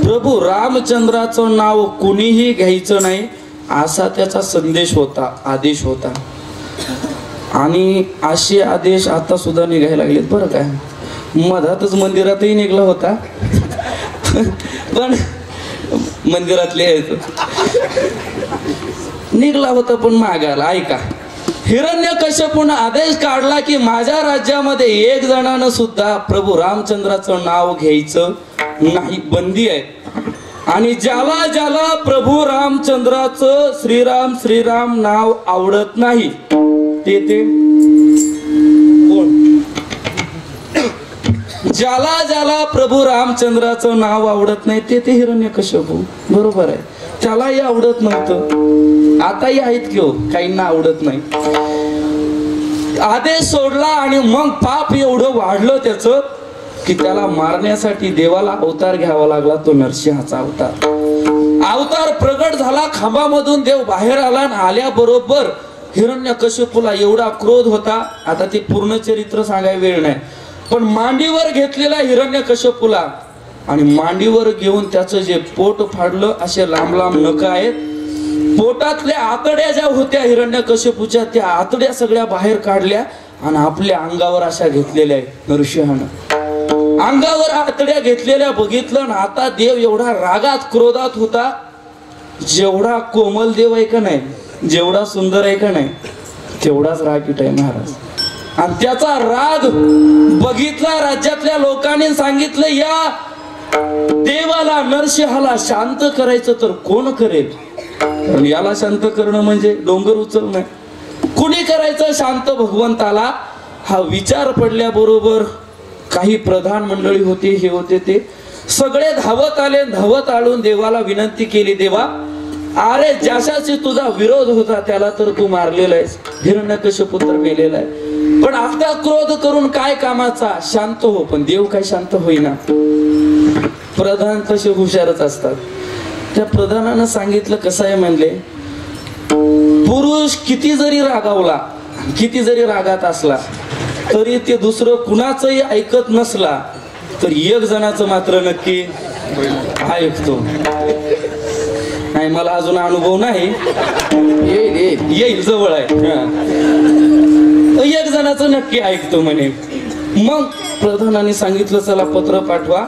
C: प्रभू रामचंद्राचं नाव कुणीही घ्यायचं नाही असा त्याचा संदेश होता, आदेश होता. आणि असे आदेश आता सुद्धा निघायला लागलेत बरं काय. मधातच मंदिरातही निघला होता पण मंदिरातले निघला होता पण मागायला. ऐका, हिरण्यकश्यपूने आदेश काढला की माझ्या राज्यामध्ये एक जणानं सुद्धा प्रभू रामचंद्राचं नाव घ्यायचं नाही, बंदी आहे. आणि ज्याला ज्याला प्रभू रामचंद्राचं श्रीराम श्रीराम नाव आवडत नाही ते कोण, ज्याला ज्याला प्रभू रामचंद्राचं नाव आवडत नाही ते हिरण्यकश्यपू. बरोबर आहे, त्यालाही आवडत नव्हतं. आताही आहेत की हो, काहींना आवडत नाही. आदेश सोडला आणि मग पाप एवढं वाढलं त्याचं की त्याला मारण्यासाठी देवाला अवतार घ्यावा लागला, तो नरसिंहाचा अवतार. अवतार प्रगट झाला, खांबामधून देव बाहेर आला आणि आल्याबरोबर हिरण्यकश्यपूला एवढा क्रोध होता. आता ते पूर्ण चरित्र सांगाय वेळ नाही, पण मांडीवर घेतलेला हिरण्यकश्यपूला आणि मांडीवर घेऊन त्याचं जे पोट फाडलं. असे लांब लांब नख आहेत. पोटातल्या आतड्या ज्या होत्या हिरण्यकश्यपूच्या त्या आतड्या सगळ्या बाहेर काढल्या आणि आपल्या अंगावर अशा घेतलेल्या आहेत. नरसिंहानं अंगावर आतड्या घेतलेल्या बघितलं ना. आता देव एवढा रागात क्रोधात होता. जेवढा कोमल देव आहे का नाही, जेवढा सुंदर आहे का नाही, तेवढाच रागीट आहे महाराज. आणि त्याचा राग बघितला राज्यातल्या लोकांनी. सांगितलं या देवाला नरसिंहाला शांत करायचं तर कोण करेल. कारण याला शांत करणं म्हणजे डोंगर उचलणं. कुणी करायचं शांत भगवंताला. हा विचार पडल्याबरोबर काही प्रधान मंडळी होते, हे होते ते सगळे धावत आले. धावत आळून देवाला विनंती केली, देवा अरे ज्याच्याशी तुझा विरोध होता त्याला तर तू मारलेला आहेस, हिरण्यकश्यपू तर मेलेला आहे, पण आता क्रोध करून काय कामाचा, शांत हो. पण देव काय शांत होईना. प्रधान तसे हुशारच असतात. त्या प्रधानानं सांगितलं कसं आहे म्हणले, पुरुष किती जरी रागावला, किती जरी रागात असला तरी ते दुसरं कुणाचंही ऐकत नसला तर एक जणाचं मात्र नक्की ऐकतो. नाही मला अजून अनुभव नाही, येईल जवळ आहे. एक जणाचं नक्की ऐकतो म्हणे. मग प्रधानाने सांगितलं चला पत्र पाठवा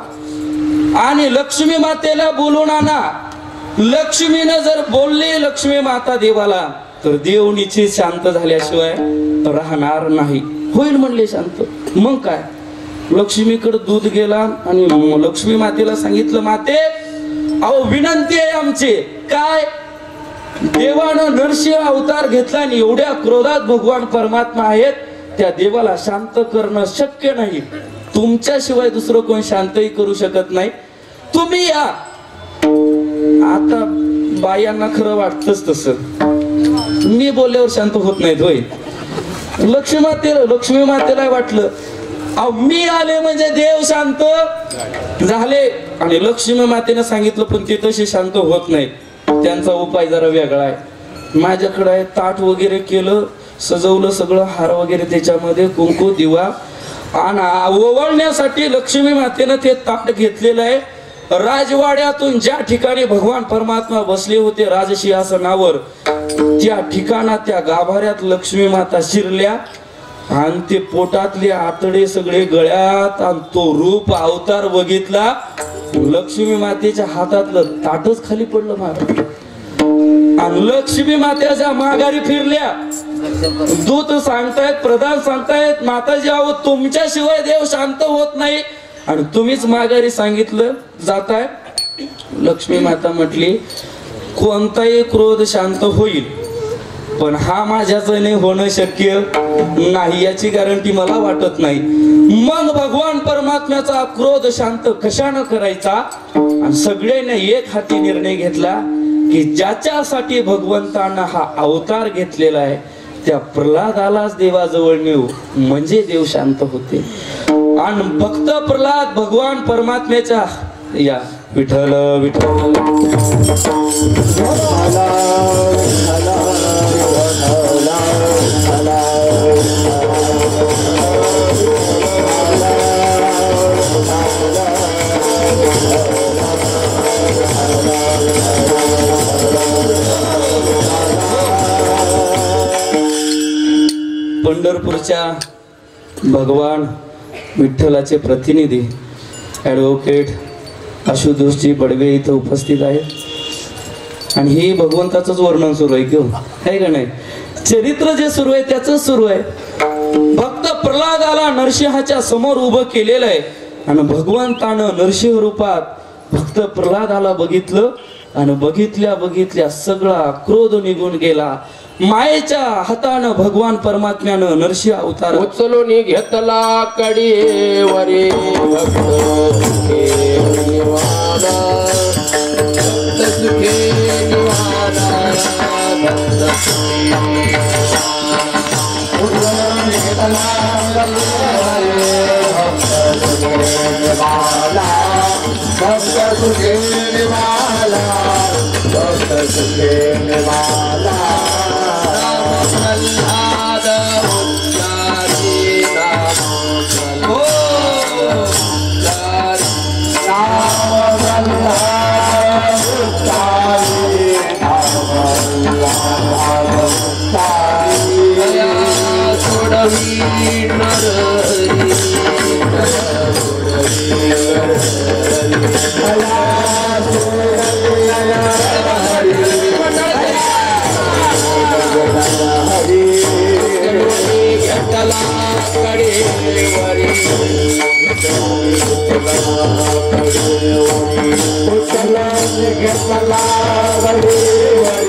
C: आणि लक्ष्मी मातेला बोलून आणा. लक्ष्मीनं जर बोलली लक्ष्मी माता देवाला तर देव निश्चित शांत झाल्याशिवाय राहणार नाही. होईल म्हणले शांत. मग काय, लक्ष्मीकडे दूध गेला आणि लक्ष्मी मातेला सांगितलं, माते अहो विनंती आहे आमची. काय, देवानं नरसिंह अवतार घेतला आणि एवढ्या क्रोधात भगवान परमात्मा आहेत, त्या देवाला शांत करणं शक्य नाही. तुमच्याशिवाय दुसरं कोण शांतही करू शकत नाही. तुम्ही या. आता बायांना खरं वाटतच तसं, मी बोलल्यावर शांत होत नाहीत होय. लक्ष्मी मातेला वाटलं मी आले म्हणजे देव शांत झाले. आणि लक्ष्मी मातेने सांगितलं पण ते तसे शांत होत नाहीत. त्यांचा उपाय जरा वेगळा आहे. माझ्याकडे आहे, ताट वगैरे केलं, सजवलं सगळं, हार वगैरे त्याच्यामध्ये, कुंकू दिवा आणि ओवाळण्यासाठी लक्ष्मी मातेनं ते ताट घेतलेलं आहे. राजवाड्यातून ज्या ठिकाणी भगवान परमात्मा बसले होते राजसिंहासनावर, त्या ठिकाणात त्या गाभाऱ्यात लक्ष्मी माता शिरल्या आणि ते पोटातले आतडे सगळे गळ्यात आणि तो रूप अवतार बघितला. लक्ष्मी मातेच्या हातातलं ताटच खाली पडलं महाराज. आणि लक्ष्मी मातेच्या माघारी फिरल्या. दूत सांगतायत, प्रधान सांगतायत, माताजी अहो तुमच्याशिवाय देव शांत होत नाही. आणि तुम्हीच माघारी सांगितलं जाताय. लक्ष्मी माता म्हटली कोणताही क्रोध शांत होईल, पण हा माझ्याच्याने होणं शक्य नाही याची गॅरंटी मला वाटत नाही. मग भगवान परमात्म्याचा क्रोध शांत कशानं करायचा, आणि सगळ्यांनी एक हाती निर्णय घेतला की ज्याच्यासाठी भगवंतानं हा अवतार घेतलेला आहे त्या प्रल्हादालाच देवाजवळ नेऊ, म्हणजे देव शांत होते. आणि भक्त प्रल्हाद भगवान परमात्म्याच्या या विठ्ठल विठ्ठल पंढरपूरच्या भगवान विठ्ठलाचे प्रतिनिधी ॲडव्होकेट आशुतोषजी बडवे इथं उपस्थित आहेत. आणि हे भगवंताचंच वर्णन सुरू आहे किंवा आहे का नाही, चरित्र जे सुरू आहे त्याच सुरू आहे. भक्त प्रल्हादाला नरसिंहाच्या समोर उभं केलेलं आहे आणि भगवंतानं नरसिंह रूपात भक्त प्रल्हादाला बघितलं आणि बघितल्या सगळा क्रोध निघून गेला. मायेच्या हातानं भगवान परमात्म्यानं नरसिंह अवतार
D: उचलून घेतला कडीवरी भक्त सुखे निवारा, भक्त सुखे निवारा, भक्त सुखे उचलून घेतला कडीवरी भक्त सुखे निवारा, भक्त सुखे निवारा, भक्त सुखे निवारा. प्रल्हाद उच्चारी नाम हो राम प्रल्हाद उच्चारी दया सोडवी नरहरी, दया सोडवी घेतला कडेवरी, उचला घेतला कडेवरी,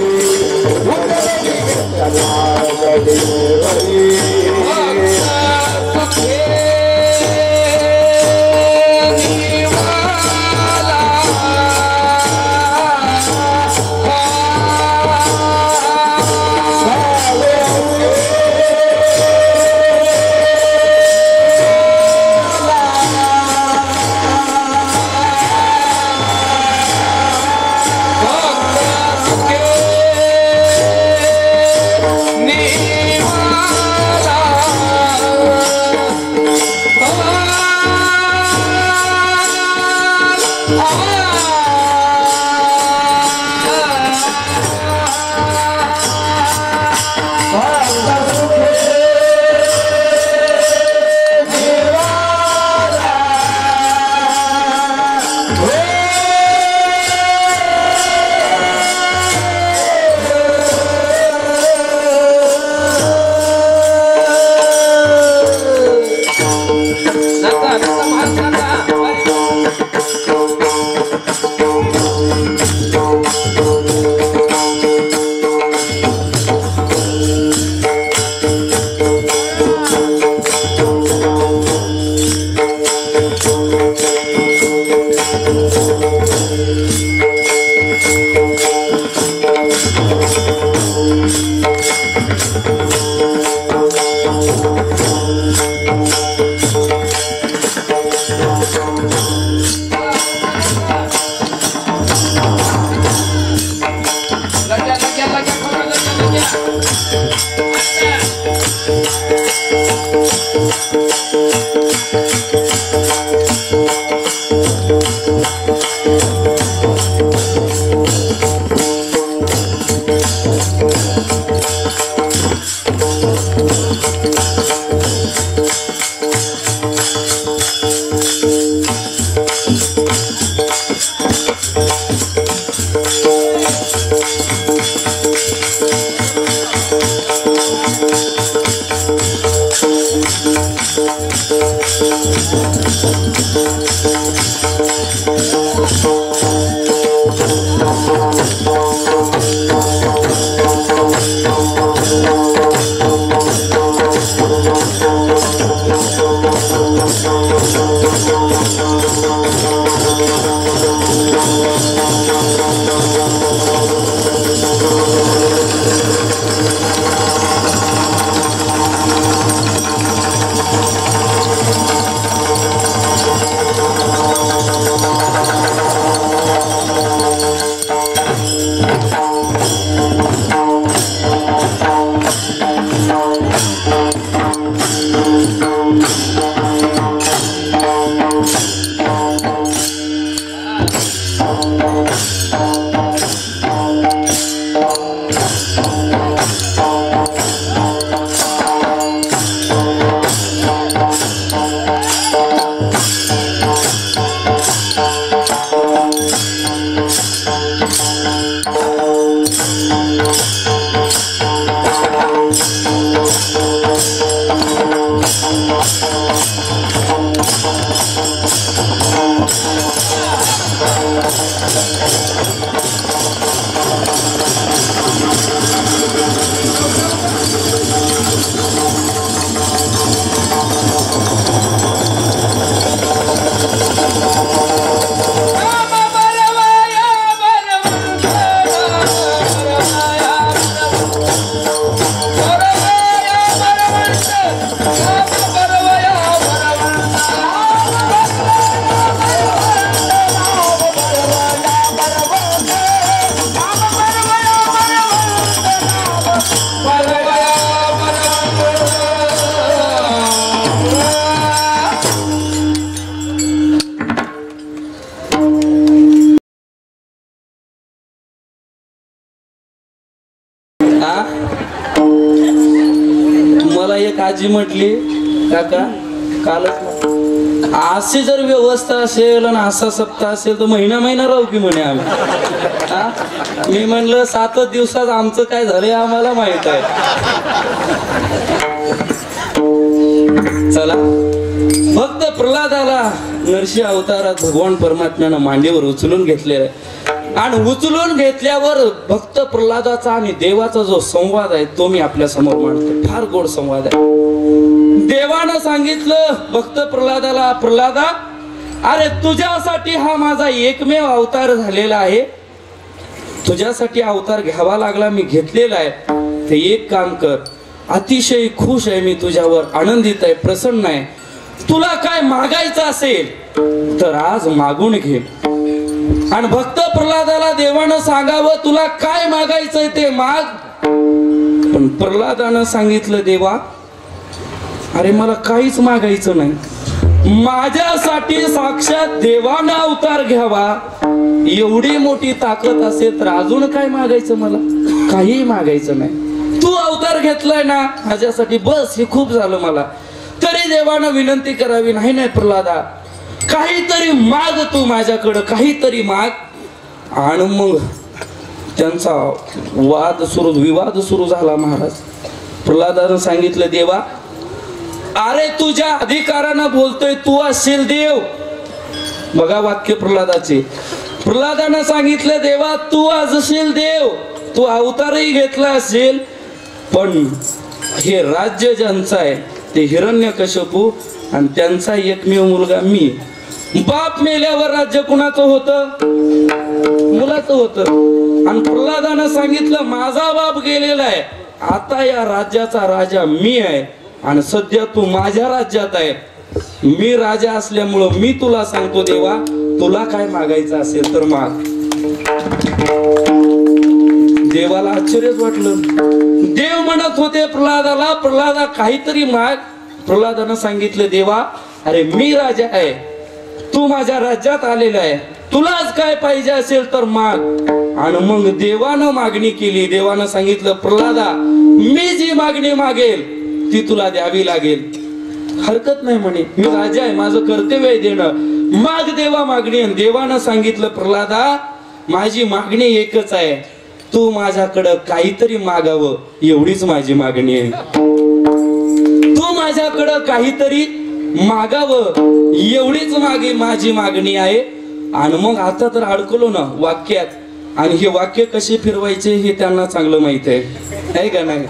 C: मला एक आजी म्हटली, काका कालच अशी जर व्यवस्था असेल आणि असा सप्ताह असेल तर महिना महिना राहू की म्हणे आम्ही. मी म्हणलं 7 दिवसात आमचं काय झालंय आम्हाला माहित आहे. चला, फक्त प्रल्हादाला नरसिंह अवतारात भगवान परमात्म्यानं मांडीवर उचलून घेतलेलं आहे आणि उचलून घेतल्यावर भक्त प्रल्हादाचा आणि देवाचा जो संवाद आहे तो मी आपल्या समोर मांडतो. फार गोड संवाद आहे. देवानं सांगितलं भक्त प्रल्हादाला, प्रल्हादा अरे तुझ्यासाठी हा माझा एकमेव अवतार झालेला आहे, तुझ्यासाठी अवतार घ्यावा लागला, मी घेतलेला आहे. ते एक काम कर, अतिशय खुश आहे मी तुझ्यावर, आनंदित आहे, प्रसन्न आहे. तुला काय मागायचं असेल तर आज मागून घे. आणि भक्त प्रल्हादाला देवानं सांगावं तुला काय मागायचंय ते माग. पण प्रल्हादानं सांगितलं, देवा अरे मला काहीच मागायचं नाही, माझ्यासाठी साक्षात देवानं अवतार घ्यावा एवढी मोठी ताकद असेल तर अजून काय मागायचं, मला काही मागायचं नाही. तू अवतार घेतलाय ना माझ्यासाठी, बस हे खूप झालं मला. तरी देवानं विनंती करावी, नाही नाही प्रल्हादा काहीतरी माग, तू माझ्याकडं काहीतरी माग. आणि मग त्यांचा विवाद सुरू झाला. महाराज प्रल्हादानं सांगितलं, देवा अरे तुझ्या अधिकारानं बोलतोय, तू असेल देव. बघा वाक्य प्रल्हादाचे. प्रल्हादानं सांगितलं, देवा तू असेल देव, तू अवतारही घेतला असेल, पण हे राज्य ज्यांचं आहे ते हिरण्यकश्यपू आणि त्यांचा एकमेव मुलगा मी. बाप मेल्यावर राज्य कुणाचं होतं? मुलाचं होतं. आणि प्रल्हादानं सांगितलं, माझा बाप गेलेला आहे, आता या राज्याचा राजा मी आहे आणि सध्या तू माझ्या राज्यात आहे. मी राजा असल्यामुळं मी तुला सांगतो, देवा तुला काय मागायचं असेल तर माग. देवाला आश्चर्यच वाटलं. देव म्हणत होते प्रल्हादाला, प्रल्हादा काहीतरी माग. प्रल्हादानं सांगितलं, देवा अरे मी राजा आहे, तू माझ्या राज्यात आलेला आहे, तुलाच काय पाहिजे असेल तर माग. आणि मग देवानं मागणी केली. देवानं सांगितलं, प्रल्हादा मी जी मागणी मागेल ती तुला द्यावी लागेल. हरकत नाही म्हणे, मी राजा आहे, माझं कर्तव्य आहे देणं. माग देवा मागणी. देवानं सांगितलं, प्रल्हादा माझी मागणी एकच आहे, तू माझ्याकडं काहीतरी मागावं एवढीच माझी मागणी आहे. तू माझ्याकडं काहीतरी मागावं एवढीच माझी मागणी आहे. आणि मग आता तर अडकलो ना वाक्यात, आणि हे वाक्य कसे फिरवायचे हे त्यांना चांगलं माहित आहे का नाही.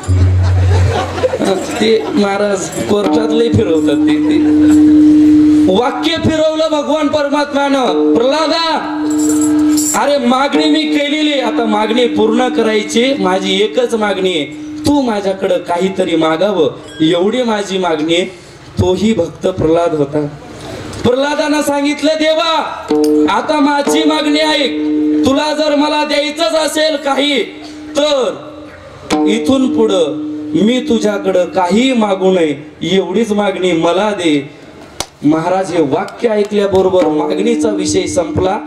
C: ते महाराज कोर्टातले फिरवतात ते वाक्य फिरवलं भगवान परमात्म्यानं. प्रल्हादा, अरे मागणी मी केलेली, आता मागणी पूर्ण करायची. माझी एकच मागणी आहे, तू माझ्याकडं काहीतरी मागावं एवढी माझी मागणी आहे. तोही भक्त प्रल्हाद होता. प्रल्हादानं सांगितलं, देवा आता माझी मागणी आहे, तुला जर मला द्यायचंच असेल काही तर इथून पुढं मी तुझ्याकडं काही मागू नये, एवढीच मागणी मला दे. महाराज हे वाक्य ऐकल्याबरोबर मागणीचा विषय संपला.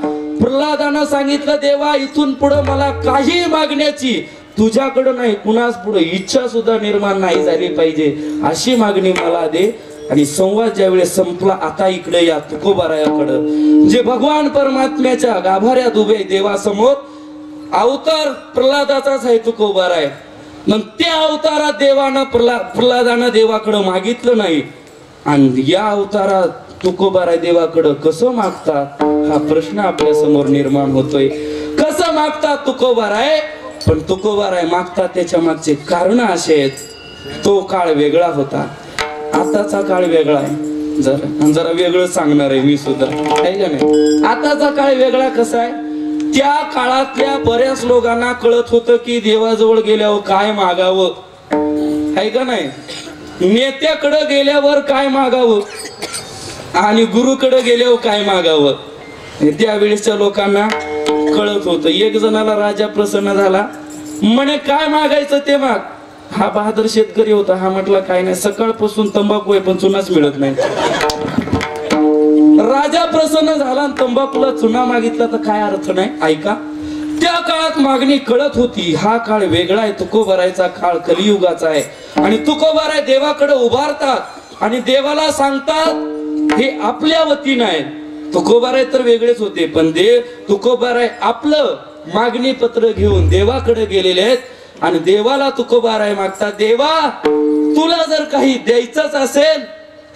C: प्रल्हादानं सांगितलं, देवा इथून पुढे मला काही मागण्याची तुझ्याकडं नाही, कुणाच पुढे इच्छा सुद्धा निर्माण नाही झाली पाहिजे, अशी मागणी मला दे. आणि संवाद ज्यावेळेस संपला, आता इकडे या तुकोबारायाकडं, जे भगवान परमात्म्याच्या गाभाऱ्यात उभे देवासमोर. अवतार प्रल्हादाचाच आहे तुकोबाराय. मग त्या अवतारात प्रल्हादानं देवाकडं मागितलं नाही, आणि या अवतारात तुकोबाराय देवाकडं कसं मागतात हा प्रश्न आपल्या समोर निर्माण होतोय. कसं मागतात तुकोबाराय? पण तुकोबाराय मागतात त्याच्या मागचे कारण असे आहेत. तो काळ वेगळा होता, आताचा काळ वेगळा आहे. जरा वेगळं सांगणार आहे मी सुद्धा, आहे का नाही. आताचा काळ वेगळा कसा आहे, त्या काळातल्या बऱ्याच लोकांना कळत होतं की देवाजवळ गेल्यावर काय मागावं, आहे का नाही. नेत्याकडे गेल्यावर काय मागावं आणि गुरुकडे गेल्यावर काय मागावं, त्यावेळेसच्या लोकांना कळत होतं. एक जणाला राजा प्रसन्न झाला, म्हणे काय मागायचं ते माग. हा बहादर शेतकरी होता. हा म्हटला काय नाही, सकाळपासून तंबाखू आहे पण चुनाच मिळत नाही. राजा प्रसन्न झाला आणि तंबाखूला चुना मागितला तर काय अर्थ नाही. ऐका, त्या काळात मागणी कळत होती. हा काळ वेगळा आहे, तुकोबारायचा काळ कलियुगाचा आहे. आणि तुकोबाराय देवाकडे उभारतात आणि देवाला सांगतात हे आपल्या वतीनं आहे. तुकोबाराय तर वेगळेच होते, पण तुकोबाराय आपलं मागणी पत्र घेऊन देवाकडे गेलेले आहेत. आणि देवाला तुकोबाराय मागतात, देवा तुला जर काही द्यायचंच असेल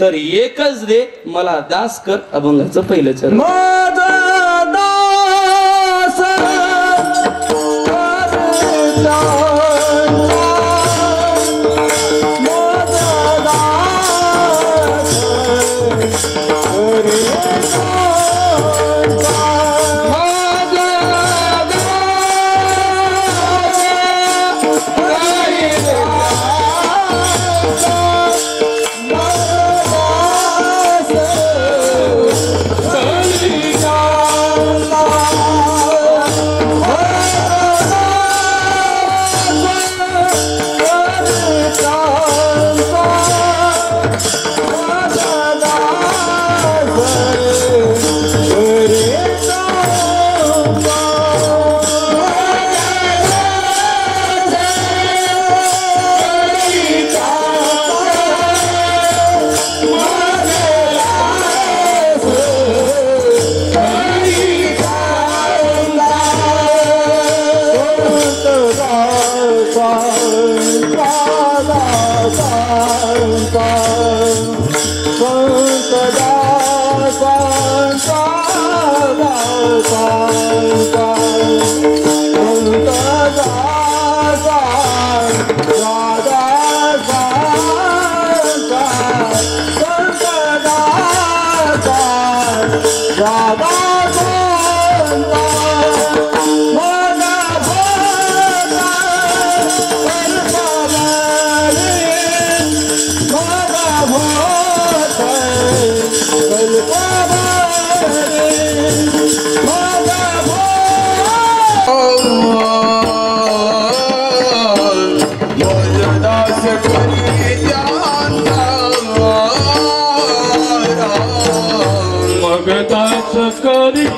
C: तर एकच दे, मला दास कर. अभंगाचं पहिलं चरण.
D: करी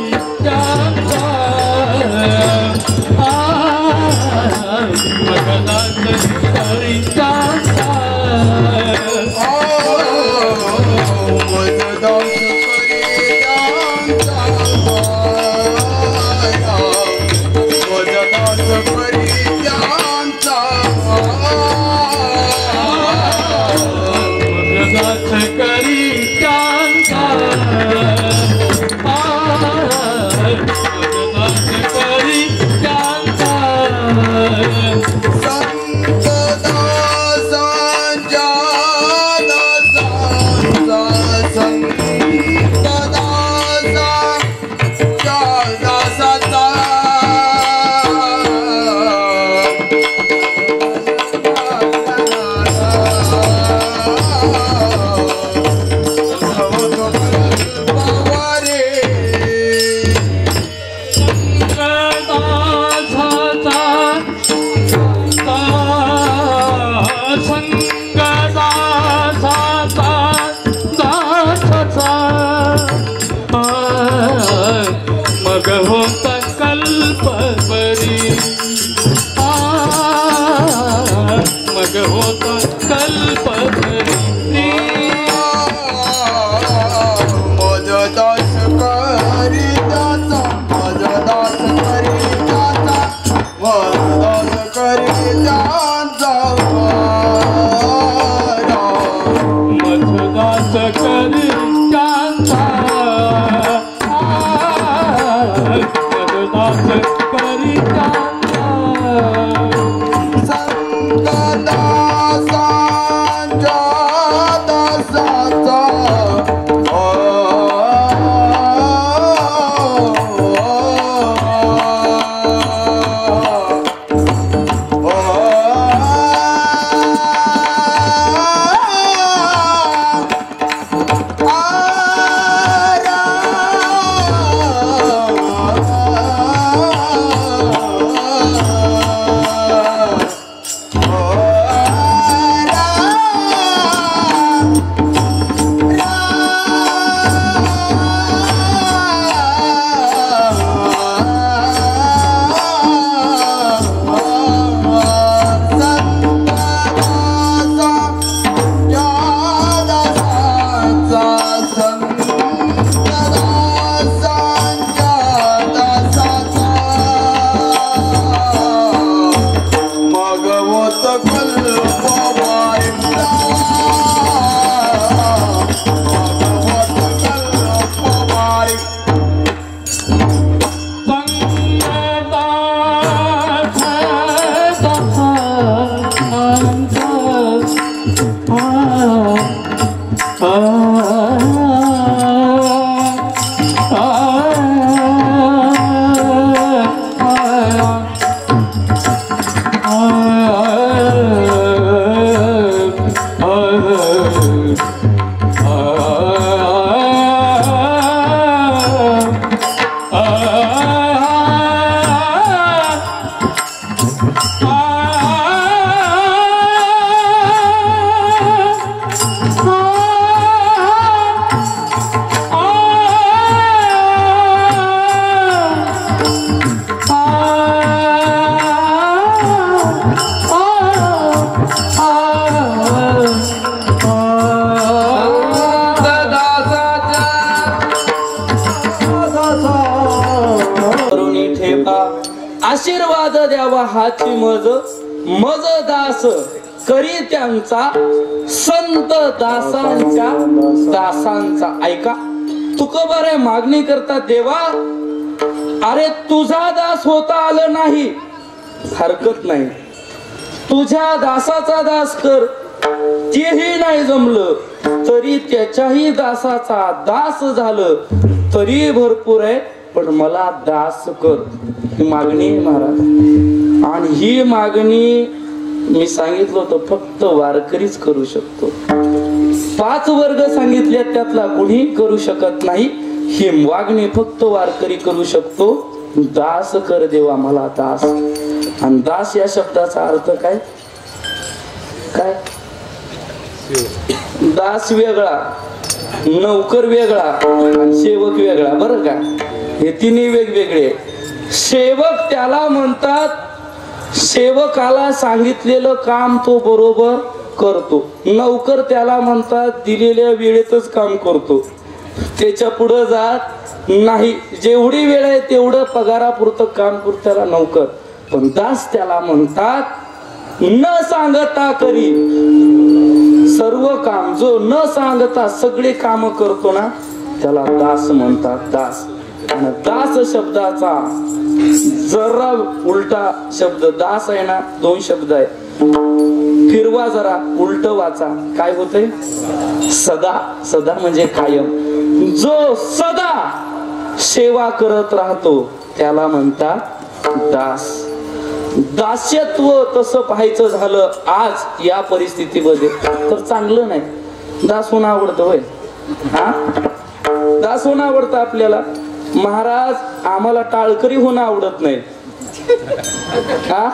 C: आशीर्वाद द्यावा हाची मज मज दास करी त्यांचा संत दासांच्या दासांचा. ऐका तुकोबारे मागणी करता देवा, अरे तुझा दास होता आलं नाही हरकत नाही, तुझ्या दासाचा दास कर तेही नाही जमलं तरी त्याच्याही दासाचा दास झालं तरी भरपूर आहे, पण मला दास कर ही मागणी महाराज. आणि ही मागणी मी सांगितलं होतं फक्त वारकरीच करू शकतो. 5 वर्ग सांगितले त्यातला कोणी करू शकत नाही. ही मागणी फक्त वारकरी करू शकतो. दास कर देवा मला दास. आणि दास या शब्दाचा अर्थ काय काय? दास वेगळा, नौकर वेगळा आणि सेवक वेगळा, बरं का? हे तिन्ही वेगवेगळे. सेवक त्याला म्हणतात सेवकाला सांगितलेलं काम तो बरोबर करतो. नौकर त्याला म्हणतात दिलेल्या वेळेतच काम करतो, त्याच्या पुढे जात नाही. जेवढी वेळ आहे तेवढं पगारापुरतं काम करतो त्याला नौकर. पण दास त्याला म्हणतात न सांगता करी सर्व काम. जो न सांगता सगळे काम करतो ना त्याला दास म्हणतात. दास. आणि दास शब्दाचा जरा उलटा शब्द दास आहे ना, 2 शब्द आहे. फिरवा जरा, उलट वाचा, काय होतंय? सदा, सदा म्हणजे कायम, जो सदा सेवा करत राहतो त्याला म्हणतात दास. दास्यत्व तसं पाहायचं झालं आज या परिस्थितीमध्ये तर चांगलं नाही. दास होणं आवडतं होय? हा, दास होणं आवडतं आपल्याला. महाराज आम्हाला टाळकरी होणं आवडत नाही. हा,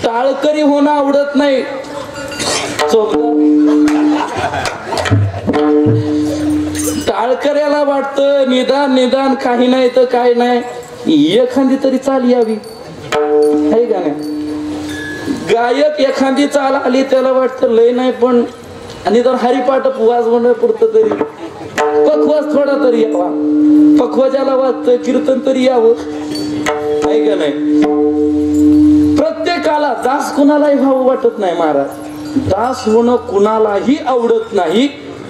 C: टाळकरी होणं आवडत नाही. टाळकऱ्याला वाटतं निदान निदान काही नाही तर काय नाही, एखादी तरी चाल यावी, आहे का नाही? गायक एखादी चाल आली त्याला वाटतं लय नाही पण आणि तर हरिपाठ वाजवणं पुरतं तरी पखवाज थोडा तरी यावा, पखवाजाला वाजतं कीर्तन तरी यावं, आहे का नाही? प्रत्येकाला दास कुणालाही भाव वाटत नाही महाराज. दास होणं कुणालाही आवडत नाही.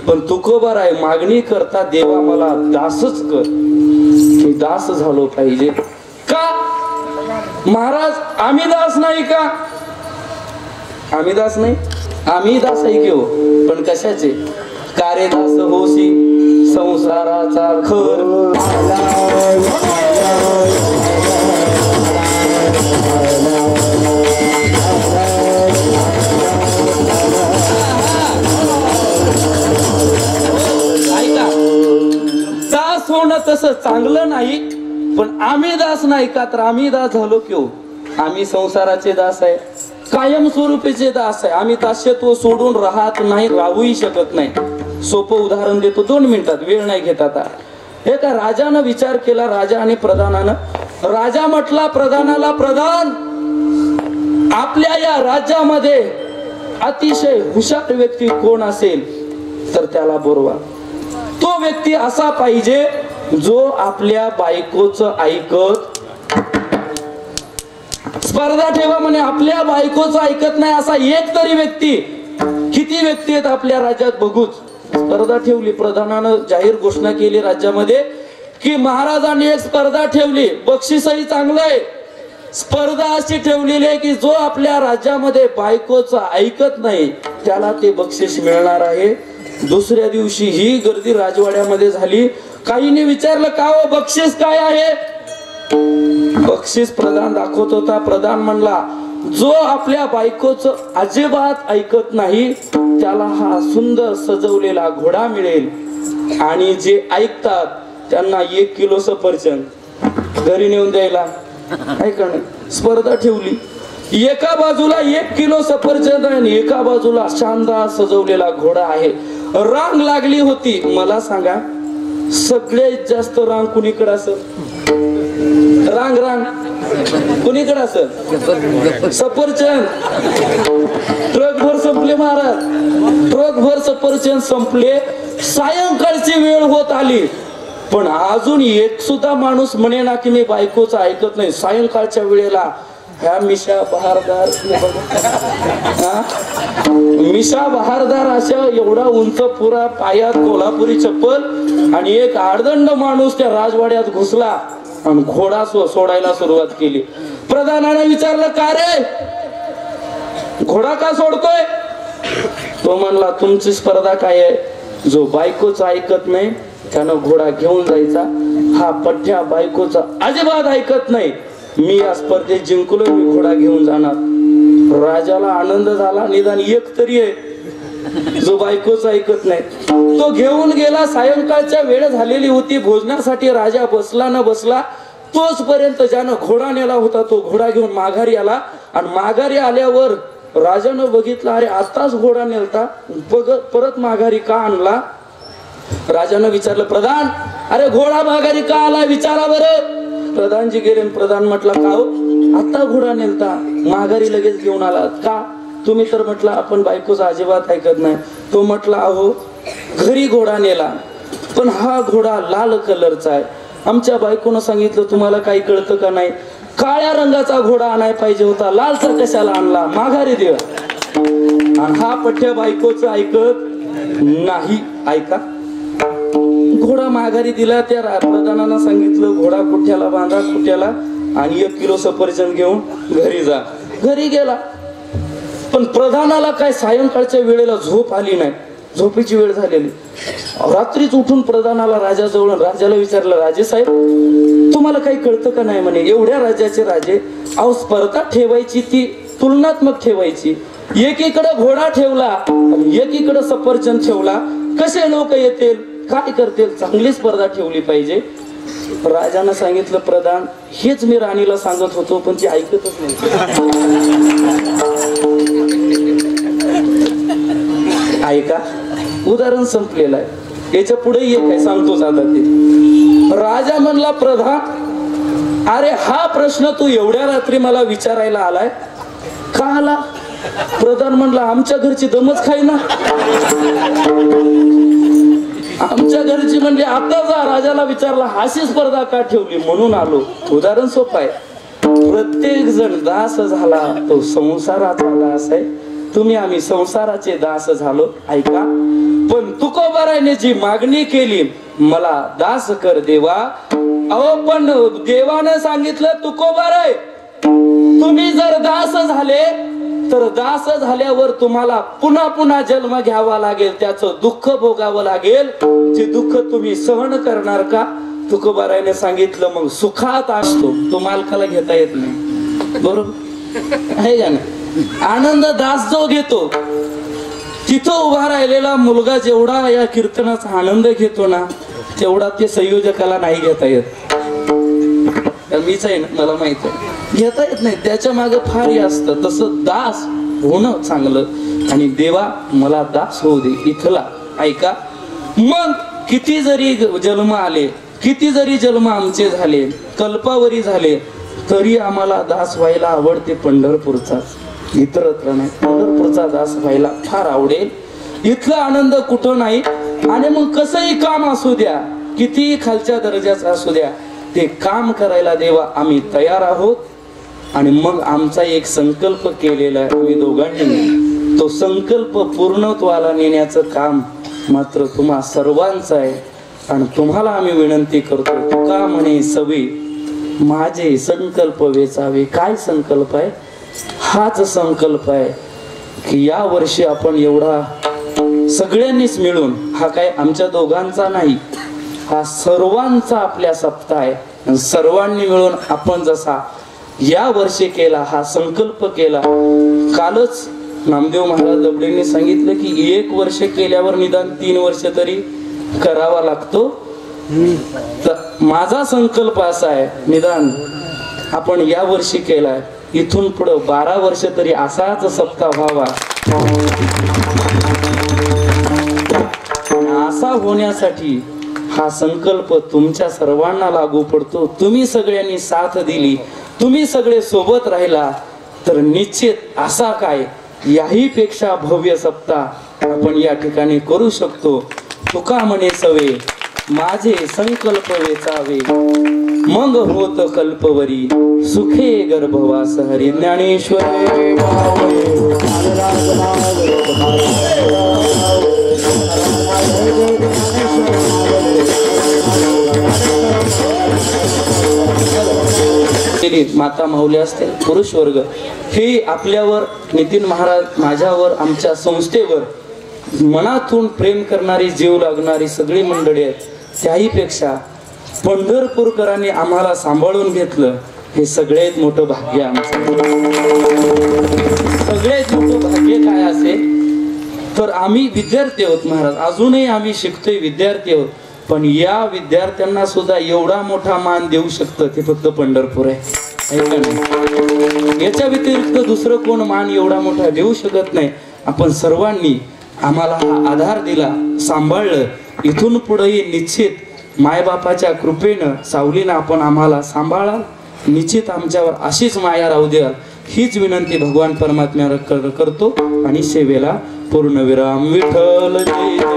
C: पण तुकोबार आहे, मागणी करता देवा मला दासच कर. मी दास झालो पाहिजे का महाराज? आम्ही दास नाही का? आम्ही दास नाही, आम्ही दास आहे की हो, पण कशाचे? कारे दास होसी संसाराचा खर. दास होणं तसं चांगलं नाही, पण आम्ही दास नाही का? तर आम्ही दास झालो की हो. आम्ही संसाराचे दास आहे, कायमस्वरूपीचे दास आहे. आम्ही दास्यत्व सोडून राहत नाही, राहूही शकत नाही. सोपं उदाहरण देतो 2 मिनिटात, वेळ नाही घेत आता. एका राजानं विचार केला, राजा आणि प्रधानानं. राजा म्हटला प्रधानाला, प्रधान आपल्या या राज्यामध्ये अतिशय हुशार व्यक्ती कोण असेल तर त्याला बोलवा. तो व्यक्ती असा पाहिजे जो आपल्या बायकोचं ऐकत. स्पर्धा ठेवा म्हणे, आपल्या बायकोचं ऐकत नाही असा एक तरी व्यक्ती. किती व्यक्ती आहेत आपल्या राज्यात बघूच. स्पर्धा ठेवली, प्रधानानं जाहीर घोषणा केली राज्यामध्ये की महाराजांनी एक स्पर्धा ठेवली, बक्षीसही चांगलं आहे. स्पर्धा अशी ठेवलेली आहे की जो आपल्या राज्यामध्ये बायकोचं ऐकत नाही त्याला ते बक्षीस मिळणार आहे. दुसऱ्या दिवशी ही गर्दी राजवाड्यामध्ये झाली. काहींनी विचारलं का हो बक्षीस काय आहे? बक्षीस प्रधान दाखवत होता. प्रधान म्हणला, जो आपल्या बायकोचं अजिबात ऐकत नाही त्याला हा सुंदर सजवलेला घोडा मिळेल, आणि जे ऐकतात त्यांना 1 किलो सफरचंद घरी नेऊन द्यायला. ऐकणं, स्पर्धा ठेवली. एका बाजूला 1 किलो सफरचंद आणि एका बाजूला शानदार सजवलेला घोडा आहे. रांग लागली होती. मला सांगा सगळ्यात जास्त रांग कुणीकडे असेल? रांग रांग कुणीकडे असेल? सफरचंद. ट्रक भर संपले महाराज, ट्रक भर सफरचंद संपले. सायंकाळची वेळ होत आली पण अजून एक सुद्धा माणूस म्हणे ना की मी बायकोचं ऐकत नाही. सायंकाळच्या वेळेला ह्या मिशा बहारदार, मिशा बहारदार अशा एवढा उंच पुरा, पायात कोल्हापुरी चप्पल आणि एक आडदंड माणूस त्या राजवाड्यात घुसला आणि घोडा सोडायला सुरुवात केली. प्रधानाने विचारलं, का रे घोडा का सोडतोय? तो म्हणला, तुमची स्पर्धा काय आहे? जो बायकोचं ऐकत नाही त्यानं घोडा घेऊन जायचा. हा पठ्या बायकोचा अजिबात ऐकत नाही, मी या स्पर्धेत जिंकलो, मी घोडा घेऊन जाणार. राजाला आनंद झाला, निदान एक तरी आहे जो बायकोचं ऐकत नाही. तो घेऊन गेला. सायंकाळच्या वेळ झालेली होती, भोजनासाठी राजा बसला न बसला तोच पर्यंत ज्यानं घोडा नेला होता तो घोडा घेऊन माघारी आला. आणि माघारी आल्यावर राजानं बघितलं, अरे आताच घोडा नेलता, परत माघारी का आणला? राजानं विचारलं, प्रधान अरे घोडा माघारी का आला विचारा बरं. प्रधानजी गेले. प्रधान म्हटला, का हो आता घोडा नेलता, माघारी लगेच घेऊन आला का? तुम्ही तर म्हटलं आपण बायकोचं अजिबात ऐकत नाही. तो म्हटला, अहो घरी घोडा नेला पण हा घोडा लाल कलरचा आहे. आमच्या बायकोनं सांगितलं तुम्हाला काही कळतं का नाही, काळ्या रंगाचा घोडा आणायला पाहिजे होता, लालचा कशाला आणला, माघारी दे. आणि हा पठ्या बायकोचं ऐकत नाही. ऐका, घोडा माघारी दिला. त्या प्रधानानं सांगितलं घोडा कुठ्याला बांधा, कुठ्याला, आणि 1 किलो सफरचंद घेऊन घरी जा. घरी गेला पण प्रधानाला काय सायंकाळच्या वेळेला झोप आली नाही. झोपेची वेळ झालेली. रात्रीच उठून प्रधानाला राजाजवळ, राजाला विचारलं, राजे साहेब तुम्हाला काही कळतं का नाही म्हणे, एवढ्या राज्याचे राजे, अहो स्पर्धा ठेवायची ती तुलनात्मक ठेवायची, एकीकडे घोडा ठेवला आणि एकीकडे सफरचंद ठेवला, कसे लोक येतील, काय करतील, चांगली स्पर्धा ठेवली पाहिजे. राजानं सांगितलं, प्रधान हेच मी राणीला सांगत होतो पण ती ऐकतच नाही. ऐका, उदाहरण संपलेलं आहे, याच्या पुढे एक आहे, सांगतोच आता ते. राजा म्हणला, प्रधान अरे हा प्रश्न तू एवढ्या रात्री मला विचारायला आलाय का आला? प्रधान म्हणला, आमच्या घरची दमच खाई ना. आमच्या घरची म्हणजे आता जा. राजाला विचारला, हाशी स्पर्धा का ठेवली? म्हणून आलो. उदाहरण सोपं आहे, प्रत्येक जण दास झाला तो संसाराचा दास आहे. तुम्ही आम्ही संसाराचे दास झालो. ऐका, पण तुकोबारायने जी मागणी केली, मला दास कर देवा. अहो पण देवानं सांगितलं, तुकोबाराय तुम्ही जर दास झाले तर दास झाल्यावर तुम्हाला पुन्हा पुन्हा जन्म घ्यावा लागेल, त्याचं दुःख भोगावं लागेल. ते दुःख तुम्ही सहन करणार का? तुकोबारायने सांगितलं, मग सुखात असतो तो मालकाला घेता येत नाही, बरोबर आहे का नाही? आनंद दास जो घेतो, तिथं उभा राहिलेला मुलगा जेवढा या कीर्तनाचा आनंद घेतो ना, तेवढा ते संयोजकाला नाही घेता येत. मीच आहे ना, मला माहित आहे, घेता येत नाही, त्याच्या मागे फार असतं. तसं दास होणं चांगलं. आणि देवा मला दास होऊ दे इथला. ऐका, मग किती जरी जन्म आले, किती जरी जन्म आमचे झाले, कल्पावरी झाले, तरी आम्हाला दास व्हायला आवडते पंढरपूरचाच, इतरत्र नाही. पंढरपूरचा दास व्हायला फार आवडेल. इथला आनंद कुठं नाही. आणि मग कसंही काम असू द्या, किती खालच्या दर्जाचं असू द्या, ते काम करायला देवा आम्ही तयार आहोत. आणि मग आमचा एक संकल्प केलेला आहे आम्ही दोघांनी, तो संकल्प पूर्णत्वाला नेण्याचं काम मात्र तुम्हा सर्वांचं आहे. आणि तुम्हाला आम्ही विनंती करतो, तुका म्हणे सवे माझे संकल्प वेचावे. काय संकल्प आहे? हाच संकल्प आहे की या वर्षी आपण एवढा सगळ्यांनीच मिळून, हा काय आमच्या दोघांचा नाही, हा सर्वांचा आपल्या सप्ताह आहे. सर्वांनी मिळून आपण जसा या वर्षी केला, हा संकल्प केला. कालच नामदेव महाराज दबडेंनी सांगितलं की 1 वर्ष केल्यावर निदान 3 वर्ष तरी करावा लागतो. तर माझा संकल्प असा आहे, निदान आपण या वर्षी केलाय, इथून पुढे 12 वर्ष तरी असाच सप्ताह व्हावा. असा होण्यासाठी हा संकल्प तुमच्या सर्वांना लागू पडतो. तुम्ही सगळ्यांनी साथ दिली, तुम्ही सगळे सोबत राहिला तर निश्चित असा काय याही पेक्षा भव्य सप्ताह आपण या ठिकाणी करू शकतो. तुका म्हणे सवे माझे संकल्प वेचावे, मग होत कल्पवरी सुखे गर्भवास हरी. ज्ञानेश्वर माता माऊली असतील, पुरुष वर्ग, हे आपल्यावर, नितीन महाराज, माझ्यावर, आमच्या संस्थेवर मनातून प्रेम करणारी, जीव लागणारी सगळी मंडळी आहेत. त्याही पेक्षा पंढरपूरकरांनी आम्हाला सांभाळून घेतलं, हे सगळ्यात मोठं भाग्य आमचं. सगळ्यात मोठं भाग्य काय असेल तर आम्ही विद्यार्थी आहोत महाराज, अजूनही आम्ही शिकतोय, विद्यार्थी आहोत. पण या विद्यार्थ्यांना सुद्धा एवढा मोठा मान देऊ शकतं ते फक्त पंढरपूर आहे. याच्या व्यतिरिक्त दुसरं कोण मान एवढा मोठा देऊ शकत नाही. आपण सर्वांनी आम्हाला हा आधार दिला, सांभाळलं. इथून पुढेही निश्चित मायबापाच्या कृपेनं, सावलीनं आपण आम्हाला सांभाळा. निश्चित आमच्यावर अशीच माया राहू द्या, हीच विनंती भगवान परमात्म्याला करतो. आणि सेवेला पूर्णविराम. विठ्ठल जय जय.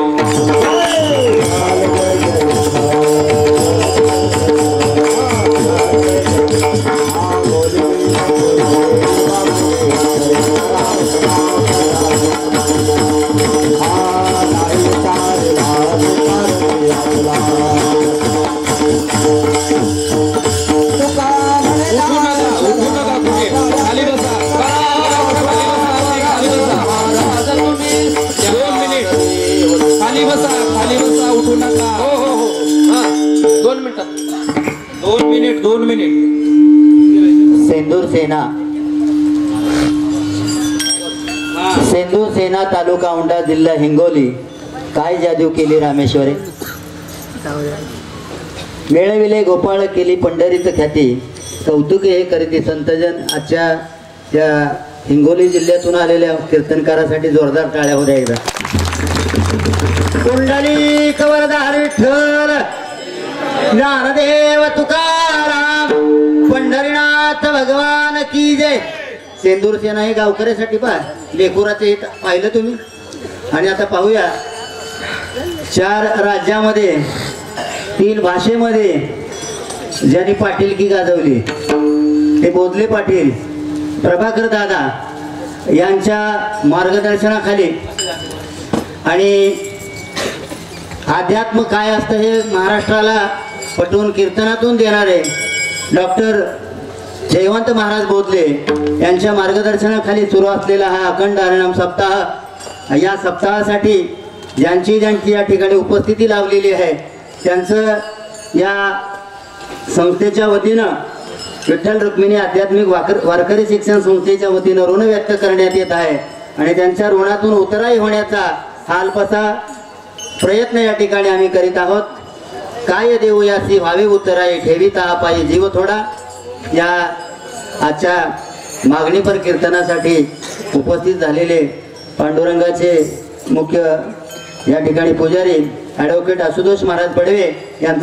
C: मिनिट 2 मिनिट
E: सेंदूर सेना तालुका औंढा जिल्हा हिंगोली. काय जादू केली रामेश्वरे, मिळविले गोपाळ केली पंढरीच ख्याती. कौतुके हे करीती संतजन. आजच्या या हिंगोली जिल्ह्यातून आलेल्या कीर्तनकारासाठी जोरदार टाळ्या होत्या एकदा. कुंडली कवरदार विठ्ठल ज्ञानदेव तुकाराम पंढरीनाथ भगवान की जय. सेंदूर सेना हे गावकऱ्यासाठी पहा लेकुराचे हित पाहिलं तुम्ही. आणि आता पाहूया 4 राज्यामध्ये 3 भाषेमध्ये ज्यांनी पाटीलकी गाजवली ते बोधले पाटील प्रभाकर दादा यांच्या मार्गदर्शनाखाली. आणि अध्यात्म काय असतं हे महाराष्ट्राला पटवून कीर्तनातून देणारे डॉक्टर जयवंत महाराज बोधले यांच्या मार्गदर्शनाखाली सुरू असलेला हा अखंड हरिनाम सप्ताह. या सप्ताहासाठी ज्यांची या ठिकाणी उपस्थिती लावलेली आहे त्यांचं या संस्थेच्या वतीनं विठ्ठल रुक्मिणी आध्यात्मिक वारकरी शिक्षण संस्थेच्या वतीनं ऋण व्यक्त करण्यात येत आहे. आणि त्यांच्या ऋणातून उतराई होण्याचा हालपसा प्रयत्न या ठिकाणी आम्ही करीत आहोत. काय देऊ यासी व्हावी उतराई ठेविता पायी जीव थोडा. या आजच्या मागणीपर कीर्तनासाठी उपस्थित झालेले पांडुरंगाचे मुख्य या ठिकाणी पुजारी ॲडव्होकेट आशुतोष महाराज बडवे यांचा